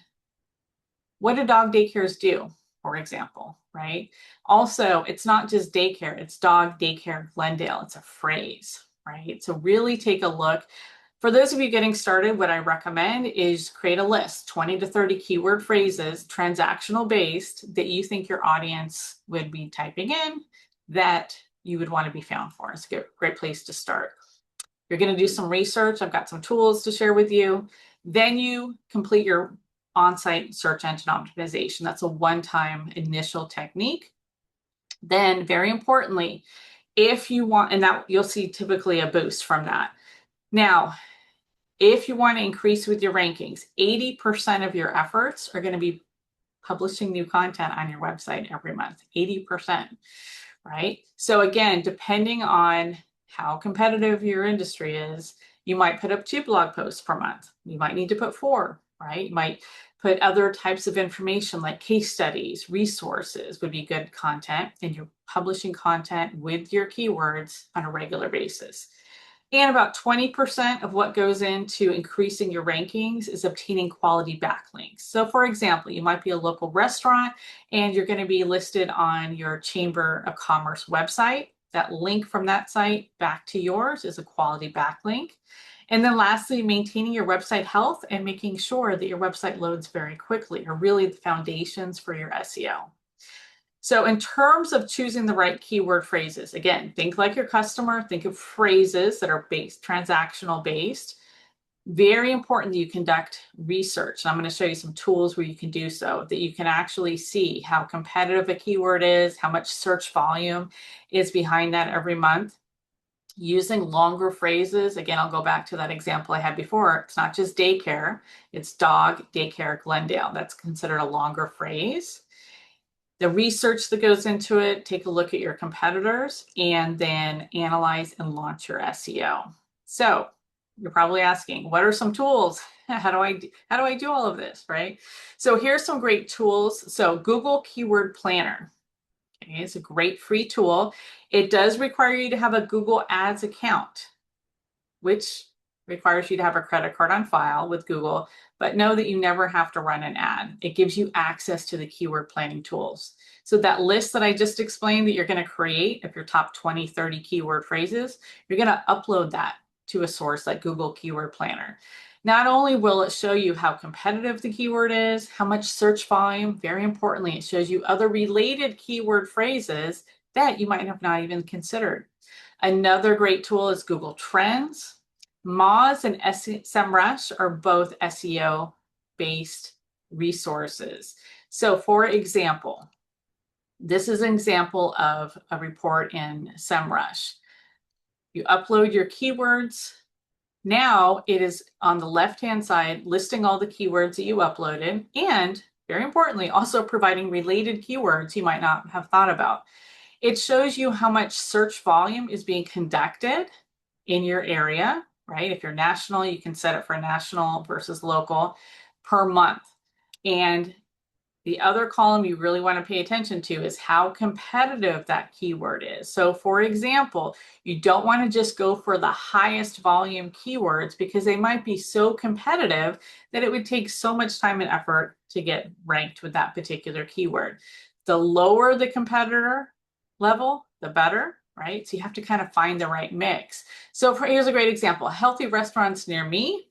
What do dog daycares do, for example, right? Also, it's not just daycare, it's dog daycare Glendale. It's a phrase, right? So really take a look. For those of you getting started, what I recommend is create a list, 20 to 30 keyword phrases, transactional based, that you think your audience would be typing in, that you would want to be found for. It's a great place to start. You're going to do some research. I've got some tools to share with you. Then you complete your on-site search engine optimization. That's a one-time initial technique. Then, very importantly, if you want, and that you'll see typically a boost from that. Now, if you want to increase with your rankings, 80% of your efforts are going to be publishing new content on your website every month, 80%, right? So again, depending on how competitive your industry is, you might put up 2 blog posts per month. You might need to put 4, right? You might put other types of information like case studies, resources would be good content, and you're publishing content with your keywords on a regular basis. And about 20% of what goes into increasing your rankings is obtaining quality backlinks. So for example, you might be a local restaurant and you're going to be listed on your Chamber of Commerce website. That link from that site back to yours is a quality backlink. And then lastly, maintaining your website health and making sure that your website loads very quickly are really the foundations for your SEO. So in terms of choosing the right keyword phrases, again, think like your customer, think of phrases that are transactional based. Very important that you conduct research. And I'm going to show you some tools where you can do so, that you can actually see how competitive a keyword is, how much search volume is behind that every month. Using longer phrases, again, I'll go back to that example I had before. It's not just daycare, it's dog, daycare, Glendale. That's considered a longer phrase. The research that goes into it, take a look at your competitors, and then analyze and launch your SEO. So you're probably asking, what are some tools? How do I do all of this, right? So here's some great tools. So Google Keyword Planner. Okay, it's a great free tool. It does require you to have a Google Ads account, which requires you to have a credit card on file with Google, but know that you never have to run an ad. It gives you access to the keyword planning tools. So that list that I just explained that you're going to create of your top 20, 30 keyword phrases, you're going to upload that to a source like Google Keyword Planner. Not only will it show you how competitive the keyword is, how much search volume, very importantly, it shows you other related keyword phrases that you might have not even considered. Another great tool is Google Trends. Moz and SEMrush are both SEO-based resources. So for example, this is an example of a report in SEMrush. You upload your keywords. Now it is on the left-hand side listing all the keywords that you uploaded and, very importantly, also providing related keywords you might not have thought about. It shows you how much search volume is being conducted in your area, right? If you're national, you can set it for national versus local per month. And the other column you really want to pay attention to is how competitive that keyword is. So for example, you don't want to just go for the highest volume keywords because they might be so competitive that it would take so much time and effort to get ranked with that particular keyword. The lower the competitor level, the better, right? So you have to kind of find the right mix. So here's a great example. Healthy restaurants near me,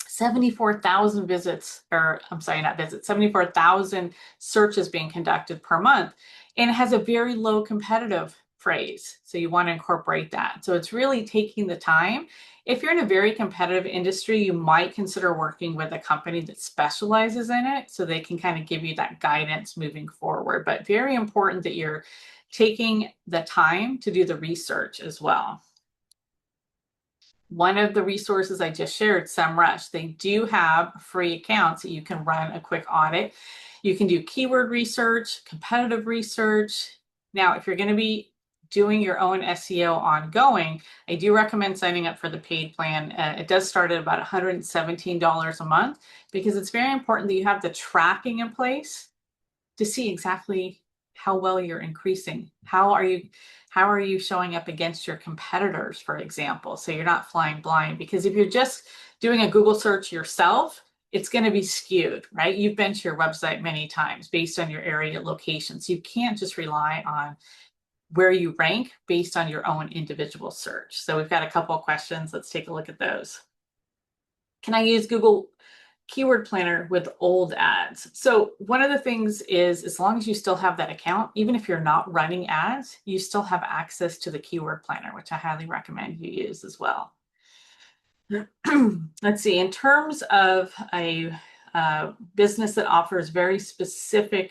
74,000 visits, or I'm sorry, not visits, 74,000 searches being conducted per month. And it has a very low competitive phrase. So you want to incorporate that. So it's really taking the time. If you're in a very competitive industry, you might consider working with a company that specializes in it so they can kind of give you that guidance moving forward. But very important that you're taking the time to do the research as well. One of the resources I just shared, SEMrush, they do have free accounts that you can run a quick audit. You can do keyword research, competitive research. Now, if you're going to be doing your own SEO ongoing, I do recommend signing up for the paid plan. It does start at about $117 a month because it's very important that you have the tracking in place to see exactly how well you're increasing. How are you showing up against your competitors, for example? So you're not flying blind, because if you're just doing a Google search yourself, it's going to be skewed, right? You've been to your website many times based on your area location. So you can't just rely on where you rank based on your own individual search. So we've got a couple of questions. Let's take a look at those. Can I use Google Keyword Planner with old ads? So one of the things is, as long as you still have that account, even if you're not running ads, you still have access to the Keyword Planner, which I highly recommend you use as well. Let's see, in terms of a business that offers very specific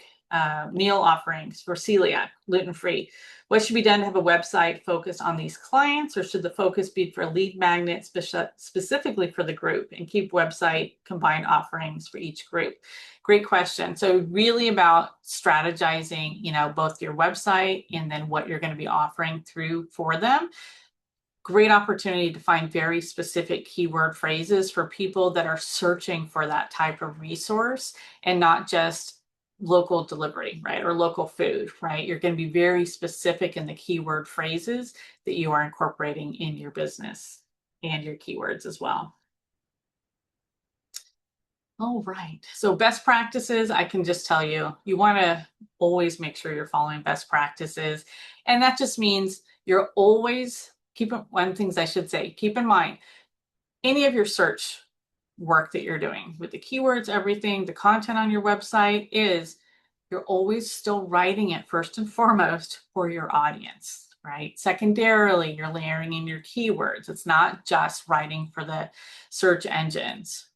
meal offerings for celiac, gluten-free, what should be done to have a website focused on these clients, or should the focus be for lead magnets specifically for the group, and keep website combined offerings for each group? Great question. So really about strategizing, both your website and then what you're going to be offering for them. Great opportunity to find very specific keyword phrases for people that are searching for that type of resource, and not just local delivery, right? Or local food, right? You're going to be very specific in the keyword phrases that you are incorporating in your business and your keywords as well. All right. So best practices, I can just tell you, you want to always make sure you're following best practices. And that just means you're always, keep in mind, any of your search work that you're doing with the keywords, everything, the content on your website, you're always still writing it first and foremost for your audience, right? Secondarily, you're layering in your keywords. It's not just writing for the search engines.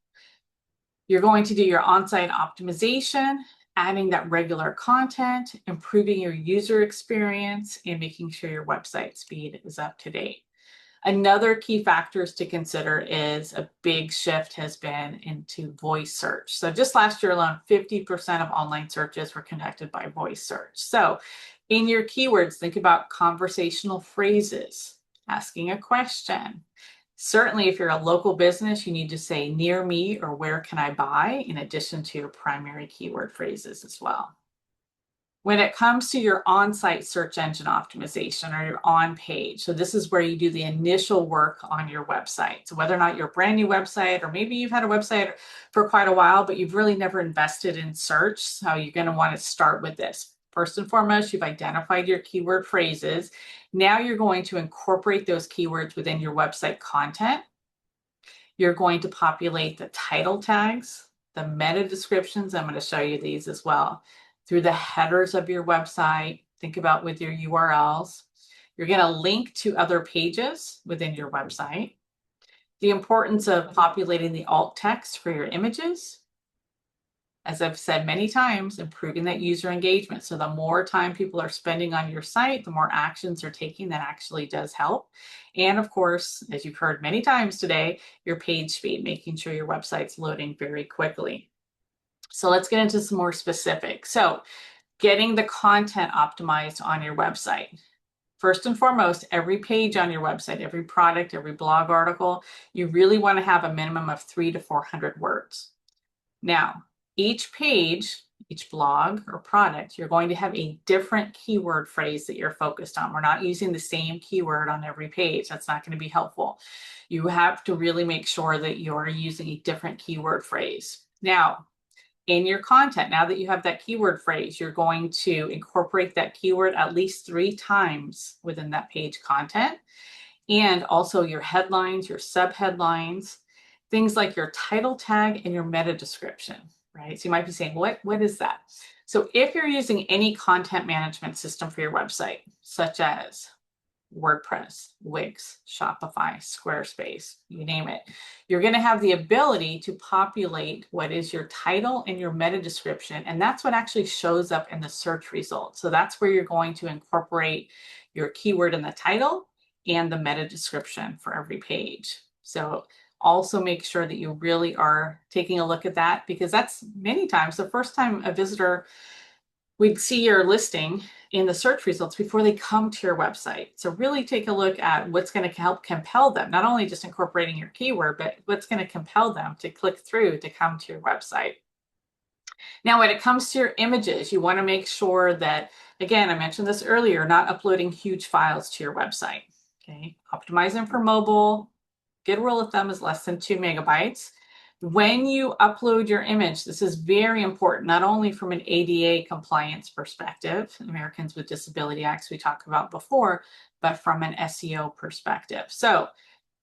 You're going to do your on-site optimization, adding that regular content, improving your user experience, and making sure your website speed is up to date. Another key factors to consider is a big shift has been into voice search. So just last year alone, 50% of online searches were conducted by voice search. So in your keywords, think about conversational phrases, asking a question. Certainly, if you're a local business, you need to say near me or where can I buy, in addition to your primary keyword phrases as well. When it comes to your on-site search engine optimization or your on-page, so this is where you do the initial work on your website. So whether or not you're a brand new website, or maybe you've had a website for quite a while, but you've really never invested in search, so you're going to want to start with this. First and foremost, you've identified your keyword phrases. Now you're going to incorporate those keywords within your website content. You're going to populate the title tags, the meta descriptions. I'm going to show you these as well. Through the headers of your website, think about with your URLs. You're going to link to other pages within your website. The importance of populating the alt text for your images. As I've said many times, improving that user engagement. So the more time people are spending on your site, the more actions they're taking, that actually does help. And of course, as you've heard many times today, your page speed, making sure your website's loading very quickly. So let's get into some more specifics. So getting the content optimized on your website. First and foremost, every page on your website, every product, every blog article, you really want to have a minimum of 300 to 400 words. Now, each page, each blog or product, you're going to have a different keyword phrase that you're focused on. We're not using the same keyword on every page. That's not going to be helpful. You have to really make sure that you're using a different keyword phrase. Now, in your content, now that you have that keyword phrase, you're going to incorporate that keyword at least 3 times within that page content. And also your headlines, your subheadlines, things like your title tag and your meta description, right? So you might be saying, what is that? So if you're using any content management system for your website, such as WordPress, Wix, Shopify, Squarespace, you name it, you're going to have the ability to populate what is your title and your meta description. And that's what actually shows up in the search results. So that's where you're going to incorporate your keyword in the title and the meta description for every page. So also make sure that you really are taking a look at that, because that's many times the first time a visitor would see your listing in the search results before they come to your website. So really take a look at what's going to help compel them, not only just incorporating your keyword, but what's going to compel them to click through to come to your website. Now, when it comes to your images, you want to make sure that, again, I mentioned this earlier, not uploading huge files to your website. Okay, optimize them for mobile. Good rule of thumb is less than 2 megabytes. When you upload your image, this is very important, not only from an ADA compliance perspective, Americans with Disability Acts we talked about before, but from an SEO perspective. So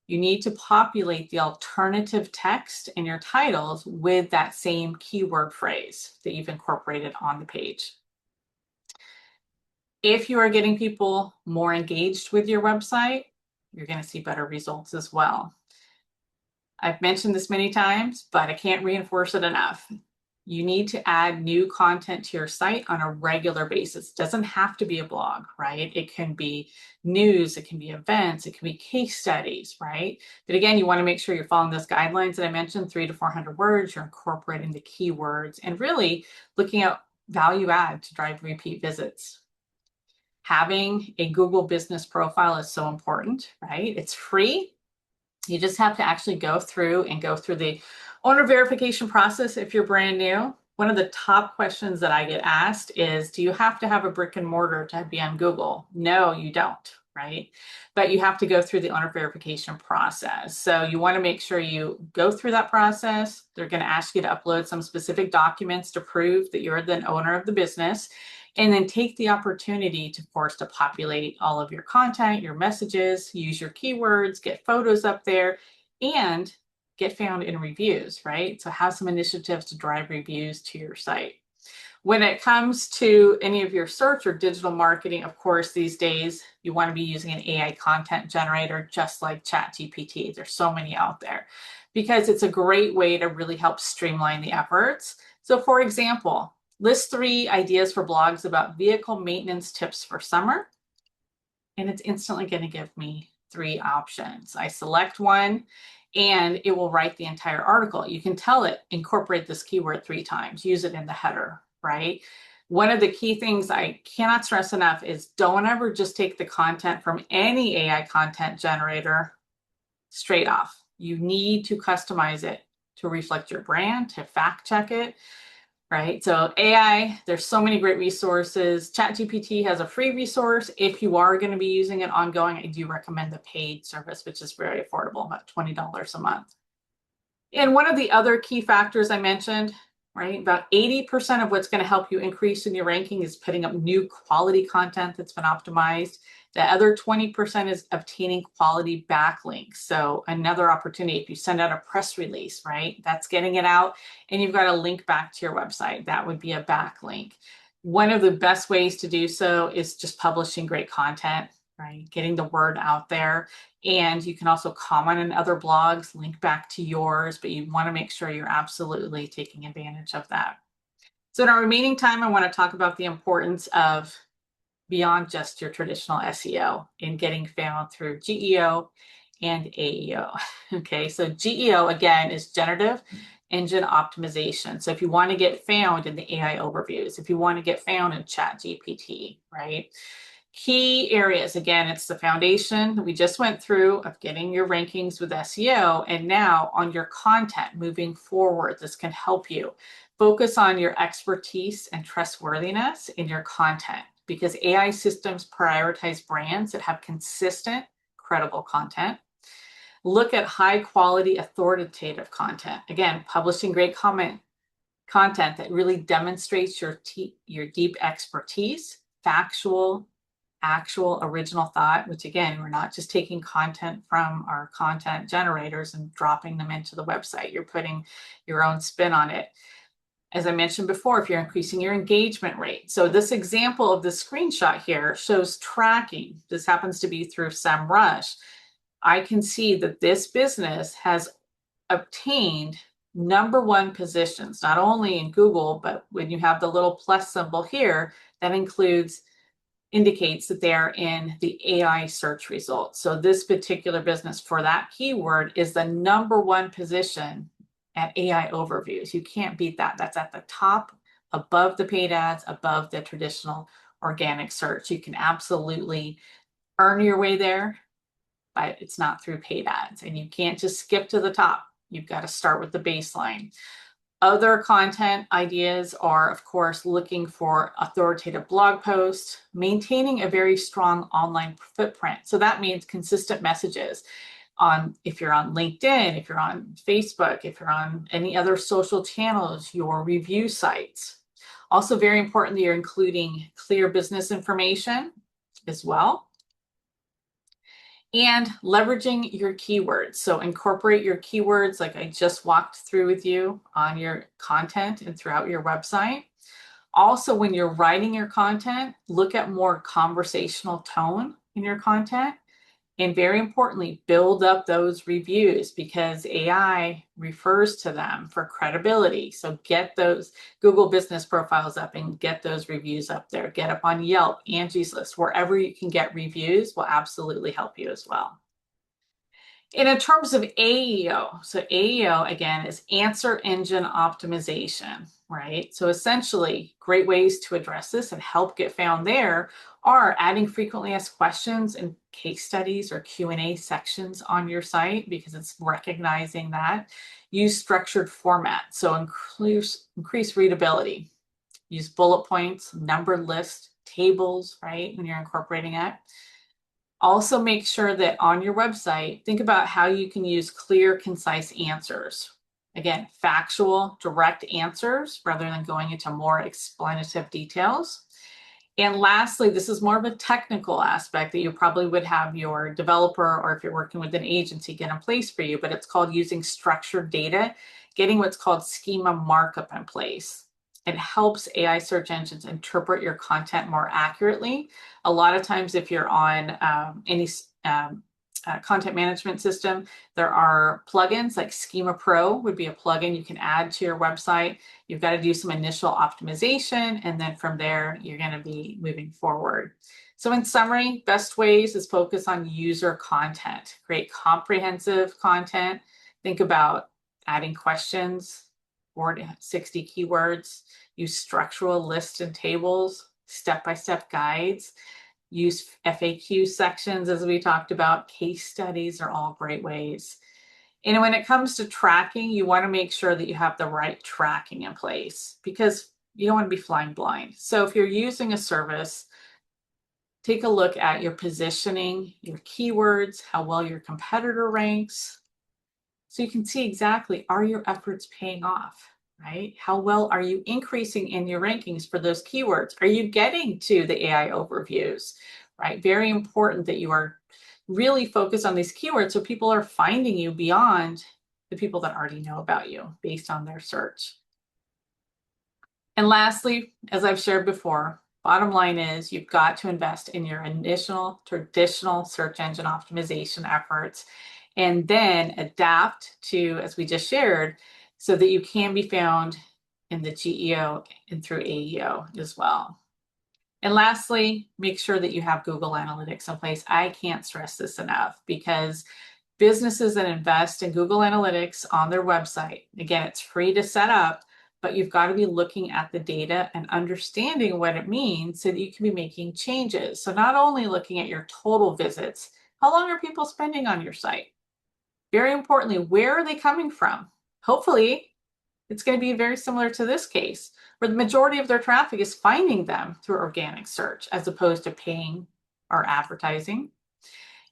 you need to populate the alternative text in your titles with that same keyword phrase that you've incorporated on the page. If you are getting people more engaged with your website, you're going to see better results as well. I've mentioned this many times, but I can't reinforce it enough. You need to add new content to your site on a regular basis. It doesn't have to be a blog, right? It can be news, it can be events, it can be case studies, right? But again, you want to make sure you're following those guidelines that I mentioned, 300 to 400 words, you're incorporating the keywords and really looking at value add to drive repeat visits. Having a Google business profile is so important, right? It's free. You just have to actually go through the owner verification process if you're brand new. One of the top questions that I get asked is, do you have to have a brick and mortar to be on Google? No, you don't, right? But you have to go through the owner verification process. So you want to make sure you go through that process. They're going to ask you to upload some specific documents to prove that you're the owner of the business. And then take the opportunity to, of course, to populate all of your content, your messages, use your keywords, get photos up there, and get found in reviews, right? So have some initiatives to drive reviews to your site. When it comes to any of your search or digital marketing, of course, these days, you want to be using an AI content generator just like ChatGPT. There's so many out there because it's a great way to really help streamline the efforts. So for example, list 3 ideas for blogs about vehicle maintenance tips for summer, and it's instantly going to give me 3 options. I select one and it will write the entire article. You can tell it, incorporate this keyword 3 times, use it in the header, right? One of the key things I cannot stress enough is don't ever just take the content from any AI content generator straight off. You need to customize it to reflect your brand, to fact check it, right? So AI, there's so many great resources. ChatGPT has a free resource. If you are going to be using it ongoing, I do recommend the paid service, which is very affordable, about $20 a month. And one of the other key factors I mentioned, right, about 80% of what's going to help you increase in your ranking is putting up new quality content that's been optimized. The other 20% is obtaining quality backlinks. So another opportunity, if you send out a press release, right, that's getting it out and you've got a link back to your website. That would be a backlink. One of the best ways to do so is just publishing great content, right, getting the word out there. And you can also comment on other blogs, link back to yours, but you want to make sure you're absolutely taking advantage of that. So in our remaining time, I want to talk about the importance of beyond just your traditional SEO in getting found through GEO and AEO. Okay, so GEO again is generative engine optimization. So if you want to get found in the AI overviews, if you want to get found in ChatGPT, right? Key areas, again, it's the foundation that we just went through of getting your rankings with SEO. And now on your content moving forward, this can help you focus on your expertise and trustworthiness in your content, because AI systems prioritize brands that have consistent, credible content. Look at high quality, authoritative content. Again, publishing great content that really demonstrates your deep expertise, factual, actual original thought, which again, we're not just taking content from our content generators and dropping them into the website. You're putting your own spin on it. As I mentioned before, if you're increasing your engagement rate. So this example of the screenshot here shows tracking. This happens to be through SEMrush. I can see that this business has obtained #1 positions, not only in Google, but when you have the little plus symbol here, that indicates that they're in the AI search results. So this particular business for that keyword is the #1 position at AI overviews. You can't beat that. That's at the top, above the paid ads, above the traditional organic search. You can absolutely earn your way there, but it's not through paid ads. And you can't just skip to the top. You've got to start with the baseline. Other content ideas are, of course, looking for authoritative blog posts, maintaining a very strong online footprint. So that means consistent messages if you're on LinkedIn, if you're on Facebook, if you're on any other social channels, your review sites. Also very important that you're including clear business information as well. And leveraging your keywords. So incorporate your keywords like I just walked through with you on your content and throughout your website. Also, when you're writing your content, look at more conversational tone in your content. And very importantly, build up those reviews because AI refers to them for credibility. So get those Google business profiles up and get those reviews up there. Get up on Yelp, Angie's List, wherever you can get reviews will absolutely help you as well. And in terms of AEO, so AEO again is answer engine optimization, right? So essentially, great ways to address this and help get found there are adding frequently asked questions and case studies or Q&A sections on your site because it's recognizing that. Use structured format, so increase readability. Use bullet points, numbered lists, tables, right, when you're incorporating it. Also make sure that on your website, think about how you can use clear, concise answers. Again, factual, direct answers rather than going into more explanative details. And lastly, this is more of a technical aspect that you probably would have your developer or if you're working with an agency get in place for you, but it's called using structured data, getting what's called schema markup in place. It helps AI search engines interpret your content more accurately. A lot of times if you're on any content management system, there are plugins like Schema Pro would be a plugin you can add to your website. You've got to do some initial optimization, and then from there, you're going to be moving forward. So in summary, best ways is focus on user content. Create comprehensive content. Think about adding questions, 40, 60 keywords. Use structural lists and tables, step-by-step guides. Use FAQ sections, as we talked about. Case studies are all great ways. And when it comes to tracking, you want to make sure that you have the right tracking in place because you don't want to be flying blind. So if you're using a service, take a look at your positioning, your keywords, how well your competitor ranks, so you can see exactly, are your efforts paying off, right? How well are you increasing in your rankings for those keywords? Are you getting to the AI overviews, right? Very important that you are really focused on these keywords so people are finding you beyond the people that already know about you based on their search. And lastly, as I've shared before, bottom line is you've got to invest in your initial traditional search engine optimization efforts and then adapt to, as we just shared, so that you can be found in the GEO and through AEO as well. And lastly, make sure that you have Google Analytics in place. I can't stress this enough because businesses that invest in Google Analytics on their website, again, it's free to set up, but you've got to be looking at the data and understanding what it means so that you can be making changes. So not only looking at your total visits, how long are people spending on your site? Very importantly, where are they coming from? Hopefully, it's going to be very similar to this case, where the majority of their traffic is finding them through organic search as opposed to paying or advertising.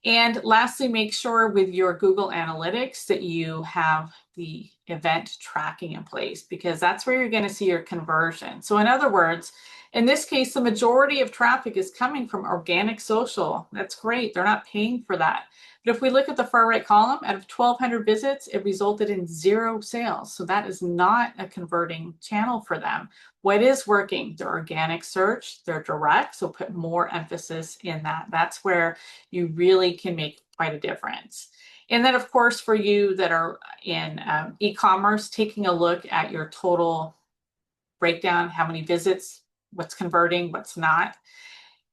And lastly, make sure with your Google Analytics that you have the event tracking in place because that's where you're going to see your conversion. So in other words, in this case, the majority of traffic is coming from organic social. That's great. They're not paying for that. But if we look at the far right column, out of 1,200 visits, it resulted in 0 sales. So that is not a converting channel for them. What is working? Their organic search, their direct. So put more emphasis in that. That's where you really can make quite a difference. And then, of course, for you that are in e-commerce, taking a look at your total breakdown, how many visits, what's converting, what's not.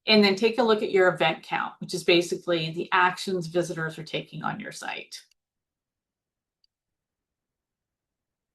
And then take a look at your event count, which is basically the actions visitors are taking on your site.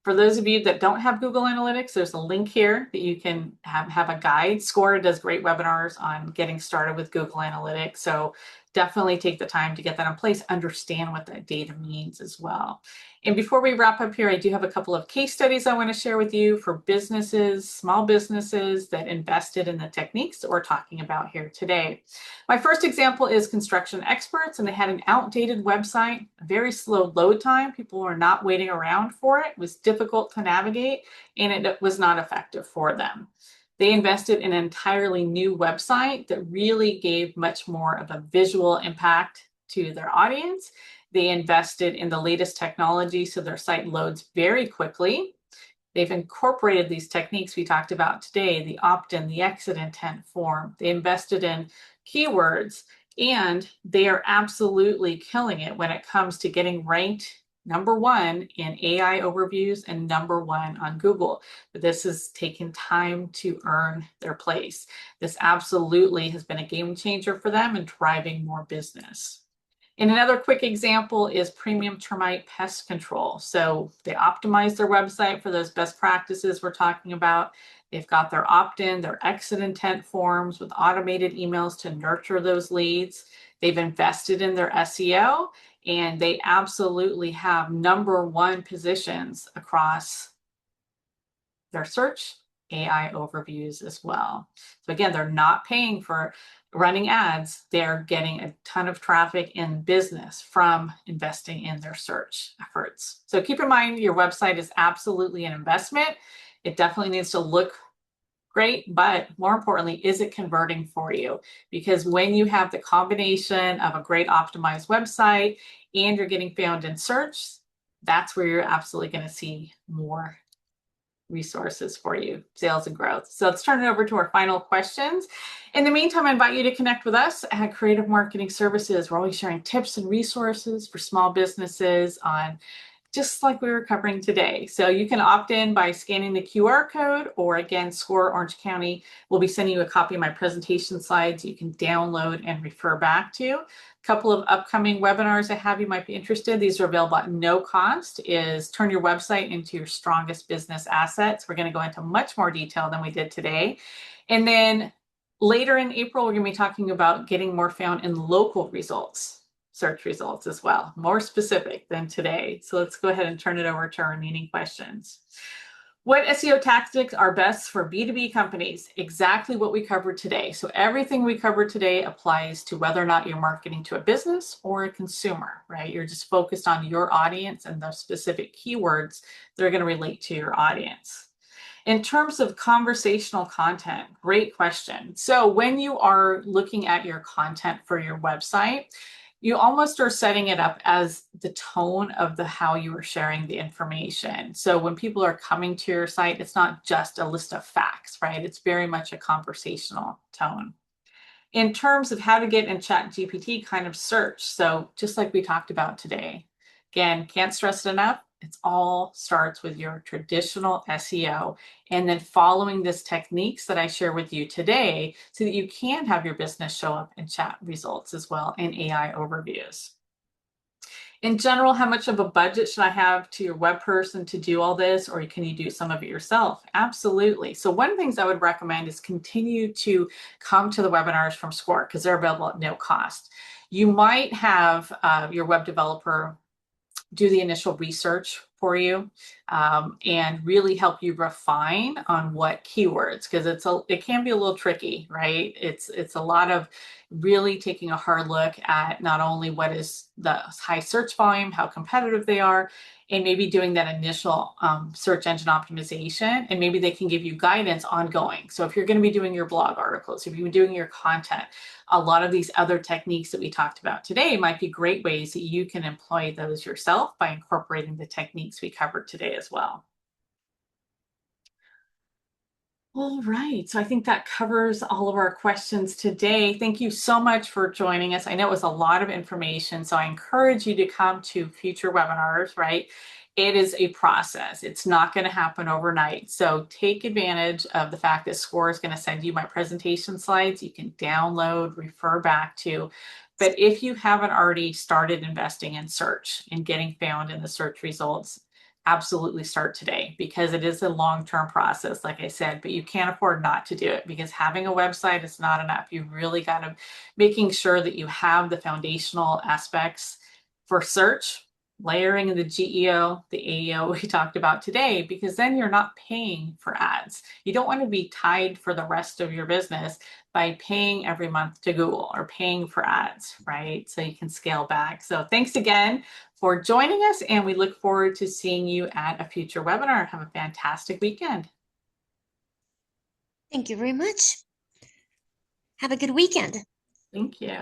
For those of you that don't have Google Analytics, there's a link here that you can have a guide. Score does great webinars on getting started with Google Analytics. So definitely take the time to get that in place, understand what that data means as well. And before we wrap up here, I do have a couple of case studies I want to share with you for businesses, small businesses that invested in the techniques that we're talking about here today. My first example is Construction Experts, and they had an outdated website, a very slow load time. People were not waiting around for it. It was difficult to navigate, and it was not effective for them. They invested in an entirely new website that really gave much more of a visual impact to their audience. They invested in the latest technology so their site loads very quickly. They've incorporated these techniques we talked about today, the opt-in, the exit intent form. They invested in keywords, and they are absolutely killing it when it comes to getting ranked #1 in AI overviews and #1 on Google. But this has taken time to earn their place. This absolutely has been a game changer for them and driving more business. And another quick example is Premium Termite Pest Control. So they optimize their website for those best practices we're talking about. They've got their opt-in, their exit intent forms with automated emails to nurture those leads. They've invested in their SEO, and they absolutely have #1 positions across their search AI overviews as well. So again, they're not paying for running ads. They're getting a ton of traffic in business from investing in their search efforts. So keep in mind, your website is absolutely an investment. It definitely needs to look great, but more importantly, is it converting for you? Because when you have the combination of a great optimized website and you're getting found in search, that's where you're absolutely going to see more resources for you, sales and growth. So let's turn it over to our final questions. In the meantime, I invite you to connect with us at Creative Marketing Services. We're always sharing tips and resources for small businesses on just like we were covering today. So you can opt in by scanning the QR code, or again, SCORE Orange County will be sending you a copy of my presentation slides you can download and refer back to. A couple of upcoming webinars I have you might be interested. These are available at no cost, is Turn Your Website into Your Strongest Business Assets. We're going to go into much more detail than we did today. And then later in April, we're going to be talking about getting more found in local results. Search results as well, more specific than today. So let's go ahead and turn it over to our remaining questions. What SEO tactics are best for B2B companies? Exactly what we covered today. So everything we covered today applies to whether or not you're marketing to a business or a consumer, right? You're just focused on your audience and the specific keywords that are going to relate to your audience. In terms of conversational content, great question. So when you are looking at your content for your website, you almost are setting it up as the tone of how you are sharing the information. So when people are coming to your site, it's not just a list of facts, right? It's very much a conversational tone. In terms of how to get in ChatGPT kind of search, so just like we talked about today, again, can't stress it enough, it all starts with your traditional SEO and then following this techniques that I share with you today so that you can have your business show up in chat results as well in AI overviews. In general, how much of a budget should I have to your web person to do all this, or can you do some of it yourself? Absolutely. So one of the things I would recommend is continue to come to the webinars from SCORE because they're available at no cost. You might have your web developer do the initial research for you and really help you refine on what keywords, because it can be a little tricky, right? It's a lot of really taking a hard look at not only what is the high search volume, how competitive they are, and maybe doing that initial search engine optimization, and maybe they can give you guidance ongoing. So if you're going to be doing your blog articles, if you're doing your content, a lot of these other techniques that we talked about today might be great ways that you can employ those yourself by incorporating the techniques we covered today as well. All right, so I think that covers all of our questions today. Thank you so much for joining us. I know it was a lot of information, so I encourage you to come to future webinars, right? It is a process. It's not going to happen overnight. So take advantage of the fact that SCORE is going to send you my presentation slides. You can download, refer back to. But if you haven't already started investing in search and getting found in the search results, absolutely start today, because it is a long-term process, like I said, but you can't afford not to do it, because having a website is not enough. You've really got to making sure that you have the foundational aspects for search, layering in the GEO, the AEO we talked about today, because then you're not paying for ads. You don't want to be tied for the rest of your business by paying every month to Google or paying for ads, right? So you can scale back. So thanks again for joining us, and we look forward to seeing you at a future webinar. Have a fantastic weekend. Thank you very much. Have a good weekend. Thank you.